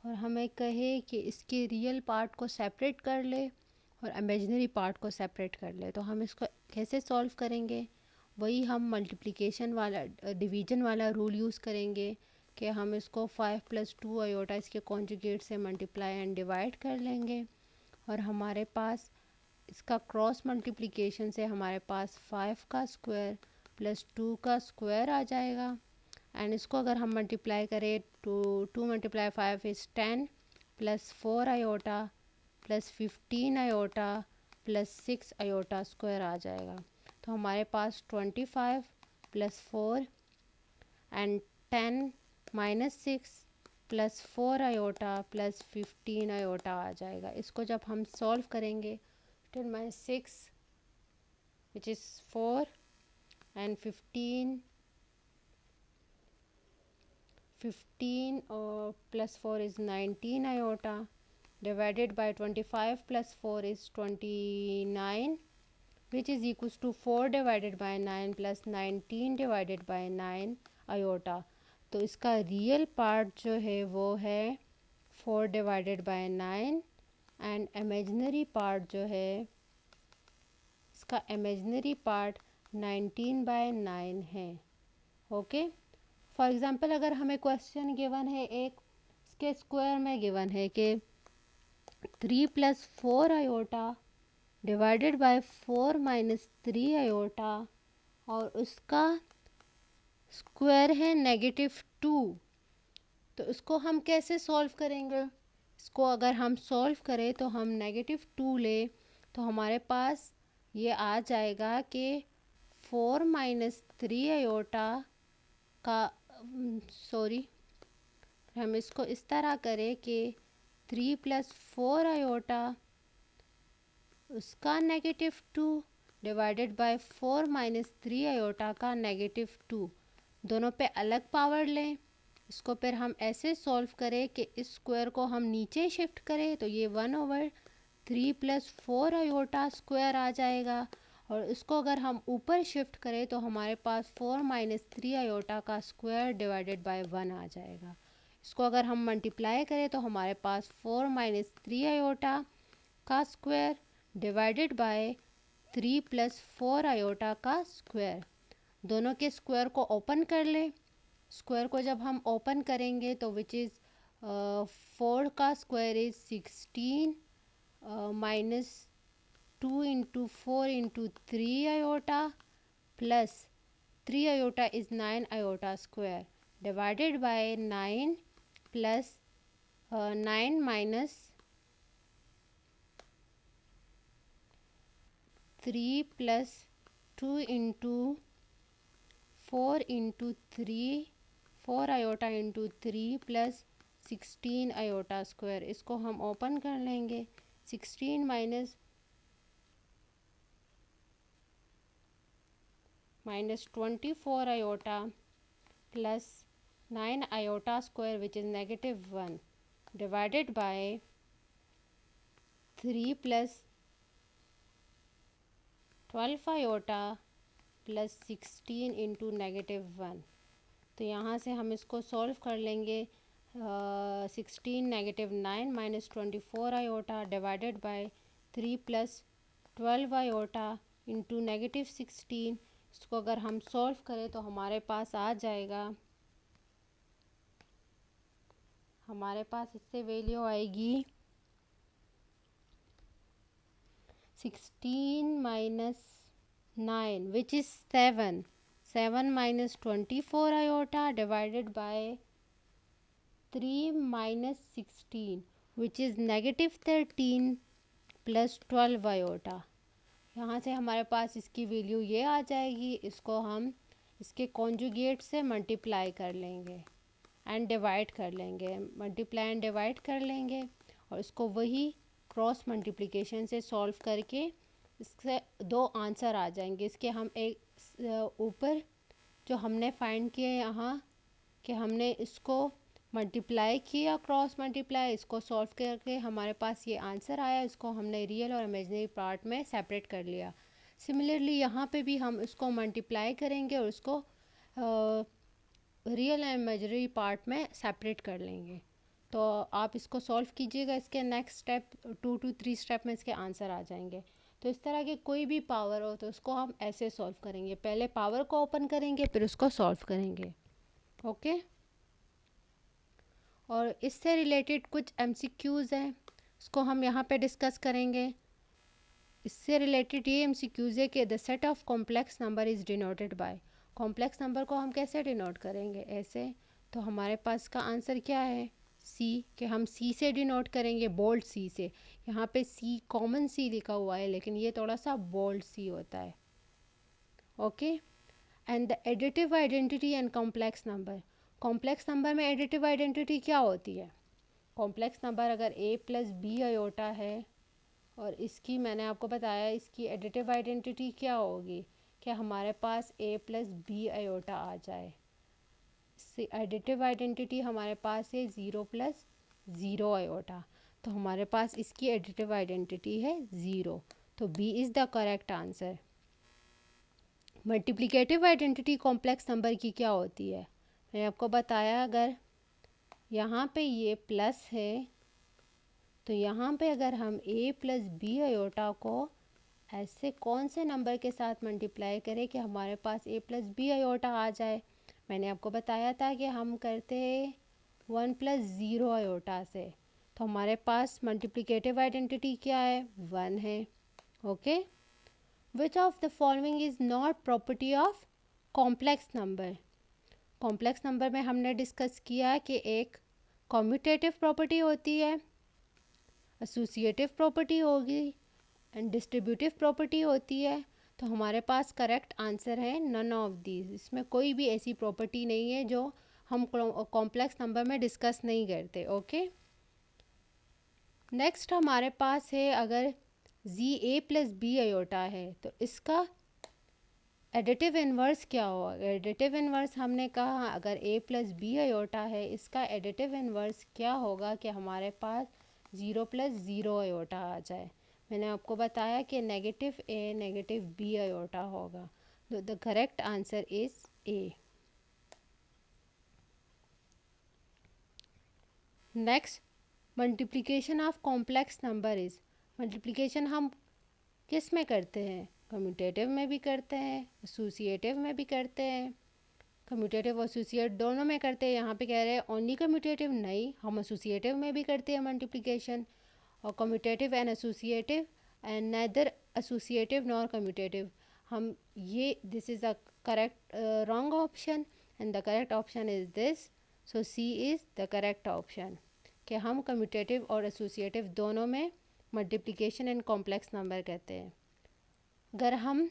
और हमें कहे कि इसके रियल पार्ट को सेपरेट कर ले और इमेजिनरी पार्ट को सेपरेट कर ले, तो हम इसको कैसे सॉल्व करेंगे? वही हम मल्टीप्लिकेशन वाला डिवीजन वाला रूल यूज़ करेंगे कि हम इसको 5 + 2 आयोटा इसके कॉन्जुगेट से मल्टीप्लाई एंड डिवाइड कर लेंगे और हमारे पास इसका क्रॉस मल्टीप्लिकेशन से हमारे पास 5 का स्क्वायर प्लस 2 का स्क्वायर आ जाएगा। एंड इसको अगर हम मल्टीप्लाई करें तो 2 × 5 is 10 plus 4 iota plus 15 iota plus 6 iota square आ जाएगा। तो हमारे पास 25 plus 4 and 10 minus 6 plus 4 iota plus 15 iota आ जाएगा। इसको जब हम सॉल्व करेंगे 10 माइनस 6 विच इज़ 4 एंड 15 और plus 4 is 19 iota divided by 25 plus 4 is 29 which is equals to 4 divided by 9 plus 19 divided by 9 iota. तो इसका रियल पार्ट जो है वो है 4 divided by 9 and imaginary part जो है इसका इमेजिनरी पार्ट 19/9 है। ओके, फॉर एग्ज़ाम्पल अगर हमें क्वेश्चन गिवन है, एक इसके स्क्वायर में गिवन है कि 3 + 4 आयोटा डिवाइडेड बाय 4 - 3 आयोटा और उसका स्क्वायर है -2। तो इसको हम कैसे सॉल्व करेंगे? इसको अगर हम सॉल्व करें तो हम -2 ले तो हमारे पास ये आ जाएगा कि 4 - 3 आयोटा का हम इसको इस तरह करें कि 3 + 4 आयोटा उसका -2 डिवाइडेड बाय 4 - 3 आयोटा का -2, दोनों पे अलग पावर लें। इसको फिर हम ऐसे सॉल्व करें कि इस स्क्वायर को हम नीचे शिफ्ट करें तो ये 1/3 + 4 आयोटा स्क्वायर आ जाएगा और इसको अगर हम ऊपर शिफ्ट करें तो हमारे पास 4 - 3 आयोटा का स्क्वायर डिवाइडेड बाय 1 आ जाएगा। इसको अगर हम मल्टीप्लाई करें तो हमारे पास 4 - 3 आयोटा का स्क्वायर डिवाइडेड बाय 3 + 4 आयोटा का स्क्वायर। दोनों के स्क्वायर को ओपन कर लें। स्क्वायर को जब हम ओपन करेंगे तो विच इज़ 4 का square is 16 minus 2 × 4 × 3 iota plus 3 iota is 9 iota square divided bye 9 plus 9 minus 3 plus 2 × 4 × 3 4 iota × 3 plus 16 iota square. इसको हम ओपन कर लेंगे। 16 minus 24 iota plus 9 iota square which is -1 divided bye 3 plus 12 iota plus 16 × -1। तो यहाँ से हम इसको solve कर लेंगे। 16 -9 minus 24 iota divided bye 3 plus 12 iota into -16। इसको अगर हम सॉल्व करें तो हमारे पास आ जाएगा, हमारे पास इससे वैल्यू आएगी 16 - 9 which is 7 - 24 iota divided bye 3 - 16 which is -13 plus 12 iota. यहाँ से हमारे पास इसकी वैल्यू ये आ जाएगी। इसको हम इसके कॉन्जुगेट से मल्टीप्लाई कर लेंगे एंड डिवाइड कर लेंगे, मल्टीप्लाई एंड डिवाइड कर लेंगे और इसको वही क्रॉस मल्टीप्लिकेशन से सॉल्व करके इससे 2 आंसर आ जाएंगे। इसके हम एक ऊपर जो हमने फाइंड किए यहाँ कि हमने इसको मल्टीप्लाई किया, क्रॉस मल्टीप्लाई, इसको सॉल्व करके हमारे पास ये आंसर आया। इसको हमने रियल और इमेजिनरी पार्ट में सेपरेट कर लिया। सिमिलरली यहाँ पे भी हम इसको मल्टीप्लाई करेंगे और इसको रियल एंड इमेजिनरी पार्ट में सेपरेट कर लेंगे। तो आप इसको सॉल्व कीजिएगा, इसके नेक्स्ट स्टेप 2 to 3 स्टेप में इसके आंसर आ जाएंगे। तो इस तरह की कोई भी पावर हो तो उसको हम ऐसे सॉल्व करेंगे, पहले पावर को ओपन करेंगे फिर उसको सॉल्व करेंगे। ओके, और इससे रिलेटेड कुछ MCQs हैं, उसको हम यहाँ पे डिस्कस करेंगे। इससे रिलेटेड ये MCQs है कि the set of complex number is denoted by. Complex number को हम कैसे डिनोट करेंगे, ऐसे। तो हमारे पास का आंसर क्या है, सी, कि हम सी से डिनोट करेंगे, बोल्ड सी से। यहाँ पे सी कॉमन सी लिखा हुआ है लेकिन ये थोड़ा सा बोल्ड सी होता है। Okay, and the additive identity and complex number. Complex number में एडिटिव आइडेंटिटी क्या होती है, कॉम्प्लेक्स नंबर अगर a प्लस बी आयोटा है और इसकी मैंने आपको बताया इसकी एडिटिव आइडेंटिटी क्या होगी कि हमारे पास a प्लस बी आयोटा आ जाए। एडिटिव आइडेंटिटी हमारे पास है 0 प्लस 0 आयोटा, तो हमारे पास इसकी एडिटिव आइडेंटिटी है 0, तो B is the correct answer. Multiplicative identity complex number की क्या होती है, मैंने आपको बताया अगर यहाँ पे ये प्लस है तो यहाँ पे अगर हम a प्लस बी आयोटा को ऐसे कौन से नंबर के साथ मल्टीप्लाई करें कि हमारे पास a प्लस बी आयोटा आ जाए। मैंने आपको बताया था कि हम करते हैं 1 प्लस 0 आयोटा से, तो हमारे पास मल्टीप्लिकेटिव आइडेंटिटी क्या है, 1 है। Okay, which of the following is not property of complex number. Complex number में हमने डिस्कस किया कि एक कॉम्यूटेटिव प्रॉपर्टी होती है, एसोसिएटिव प्रॉपर्टी होगी एंड डिस्ट्रीब्यूटिव प्रॉपर्टी होती है। तो हमारे पास करेक्ट आंसर है नन ऑफ दीज। इसमें कोई भी ऐसी प्रॉपर्टी नहीं है जो हम कॉम्प्लेक्स नंबर में डिस्कस नहीं करते। ओके, नेक्स्ट हमारे पास है अगर जी ए प्लस बी आयोटा है तो इसका एडिटिव इन्वर्स क्या होगा। एडिटिव इन्वर्स हमने कहा अगर a प्लस बी आयोटा है इसका एडिटिव इन्वर्स क्या होगा कि हमारे पास 0 प्लस 0 आयोटा आ जाए। मैंने आपको बताया कि negative a negative b iota होगा, तो the correct answer is a। Next, multiplication of complex number is. Multiplication हम किस में करते हैं, कम्यूटेटिव में भी करते हैं, एसोसिएटिव में भी करते हैं। कम्यूटेटिव और एसोसिएट दोनों में करते हैं। यहाँ पे कह रहे हैं ओनली कम्यूटेटिव, नहीं, हम एसोसिएटिव में भी करते हैं मल्टीप्लिकेशन। और commutative and associative and neither associative nor commutative, हम ये this is the correct wrong option and the correct option is this. So C is the correct option कि हम कम्यूटेटिव और एसोसिएटिव दोनों में मल्टीप्लिकेशन एंड कॉम्प्लेक्स नंबर कहते हैं। अगर हम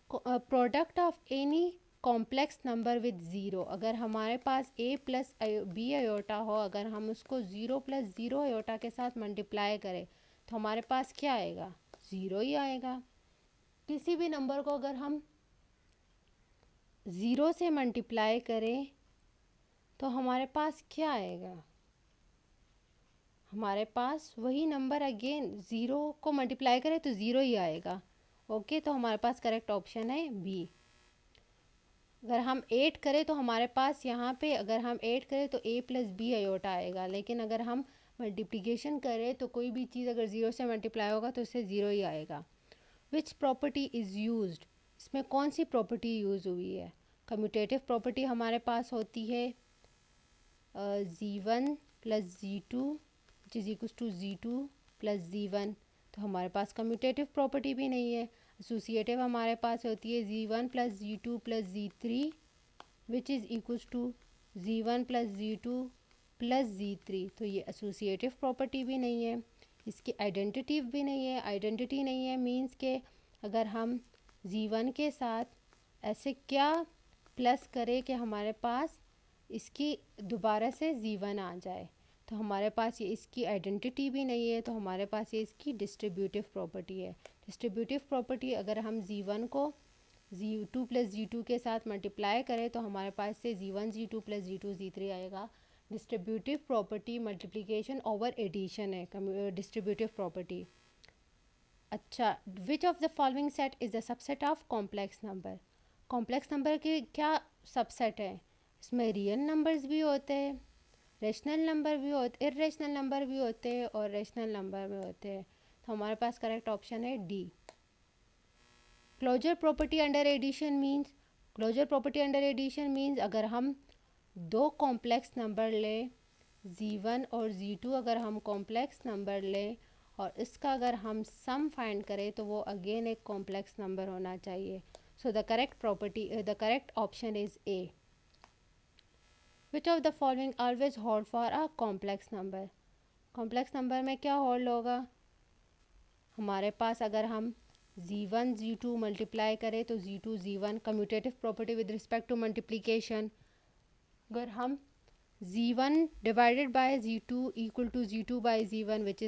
product of any complex number with zero, अगर हमारे पास a प्लस बी आयोटा हो, अगर हम उसको 0 प्लस 0 आयोटा के साथ मल्टीप्लाई करें तो हमारे पास क्या आएगा, 0 ही आएगा। किसी भी नंबर को अगर हम 0 से मल्टीप्लाई करें तो हमारे पास क्या आएगा, हमारे पास वही नंबर अगेन 0 को मल्टीप्लाई करें तो 0 ही आएगा। ओके, तो हमारे पास करेक्ट ऑप्शन है बी। अगर हम 8 करें तो हमारे पास यहाँ पे अगर हम 8 करें तो a प्लस बी आयोटा आएगा, लेकिन अगर हम मल्टीप्लिकेशन करें तो कोई भी चीज़ अगर 0 से मल्टीप्लाई होगा तो उससे 0 ही आएगा। विच प्रॉपर्टी इज़ यूज्ड, इसमें कौन सी प्रॉपर्टी यूज़ हुई है। कम्यूटेटिव प्रॉपर्टी हमारे पास होती है z1 plus z2 which is equals to z2 plus z1, तो हमारे पास कम्यूटेटिव प्रॉपर्टी भी नहीं है। एसोसिएटिव हमारे पास होती है z1 plus z2 plus z3 which is equals to z1 plus z2 plus z3, तो ये एसोसिएटिव प्रॉपर्टी भी नहीं है, इसकी आइडेंटिटी भी नहीं है। आइडेंटिटी नहीं है मींस के अगर हम z1 के साथ ऐसे क्या प्लस करें कि हमारे पास इसकी दोबारा से z1 आ जाए, तो हमारे पास ये इसकी आइडेंटिटी भी नहीं है, तो हमारे पास ये इसकी डिस्ट्रीब्यूटिव प्रॉपर्टी है। डिस्ट्रीब्यूटिव प्रॉपर्टी अगर हम z1 को z2 प्लस z2 के साथ मल्टीप्लाई करें तो हमारे पास से z1 z2 plus z2 z3 आएगा। Distributive property multiplication over addition है डिस्ट्रीब्यूटिव प्रॉपर्टी। अच्छा, which of the following set is the subset of complex number. Complex number के क्या सबसेट है, इसमें रियल नंबर्स भी होते हैं, रेशनल नंबर भी होते, इरेशनल नंबर भी होते हैं और रेशनल नंबर भी होते हैं। तो हमारे पास करेक्ट ऑप्शन है D. Closure property under addition means, closure property under addition means अगर हम दो कॉम्प्लेक्स नंबर लें, z1 और z2 अगर हम कॉम्प्लेक्स नंबर लें और इसका अगर हम सम फाइंड करें तो वो अगेन एक कॉम्प्लेक्स नंबर होना चाहिए। So the correct option is a. Which of the following always hold for a complex number. Complex number में क्या होल्ड होगा, हमारे पास अगर हम z1 z2 मल्टीप्लाई करें तो z2 z1, commutative property with respect to multiplication. अगर हम z1 divided by z2 equal to z2 by z1 which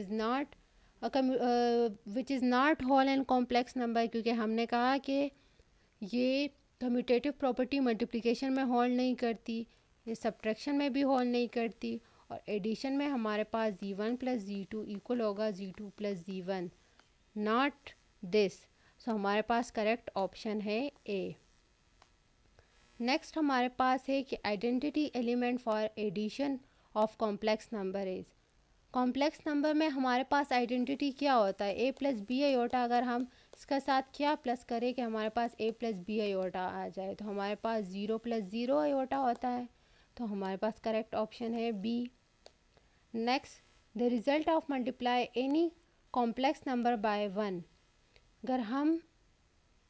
is not whole and complex number, क्योंकि हमने कहा कि ये कम्यूटेटिव प्रॉपर्टी मल्टीप्लिकेशन में होल्ड नहीं करती, ये सब्ट्रैक्शन में भी होल्ड नहीं करती, और एडिशन में हमारे पास z1 प्लस z2 इक्वल होगा z2 plus z1, not this. सो हमारे पास करेक्ट ऑप्शन है ए। नेक्स्ट हमारे पास है कि identity element for addition of complex number is. Complex number में हमारे पास आइडेंटिटी क्या होता है, ए प्लस बी आयोटा। अगर हम इसका साथ क्या प्लस करें कि हमारे पास ए प्लस बी आयोटा आ जाए, तो हमारे पास 0 प्लस 0 आयोटा होता है। तो हमारे पास करेक्ट ऑप्शन है B. Next, the result of multiply any complex number by 1। अगर हम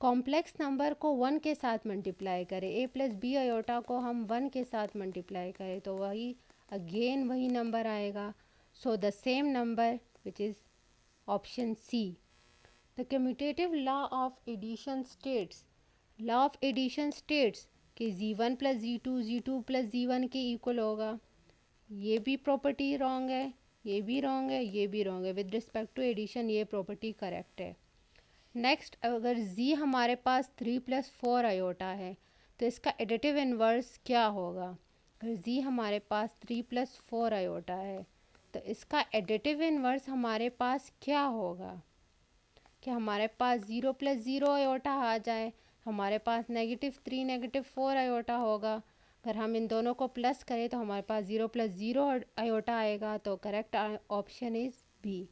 कॉम्प्लेक्स नंबर को 1 के साथ मल्टीप्लाई करें, ए प्लस बी आयोटा को हम 1 के साथ मल्टीप्लाई करें तो वही अगेन वही नंबर आएगा। So the same number which is option C. The commutative law of addition states, law of addition states कि z1 plus z2 z2 plus z1 के इक्वल होगा। ये भी प्रॉपर्टी रॉन्ग है, ये भी रॉन्ग है, ये भी रॉन्ग है। विद रिस्पेक्ट टू एडिशन ये प्रॉपर्टी करेक्ट है। नेक्स्ट, अगर z हमारे पास 3 प्लस 4 आयोटा है तो इसका एडिटिव इन्वर्स क्या होगा। अगर z हमारे पास 3 प्लस 4 आयोटा है तो इसका एडिटिव इन्वर्स हमारे पास क्या होगा, कि हमारे पास 0 प्लस 0 आयोटा आ जाए, हमारे पास -3 -4 आयोटा होगा। अगर हम इन दोनों को प्लस करें तो हमारे पास 0 प्लस 0 आयोटा आएगा। तो correct option is B.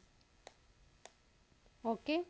Okay.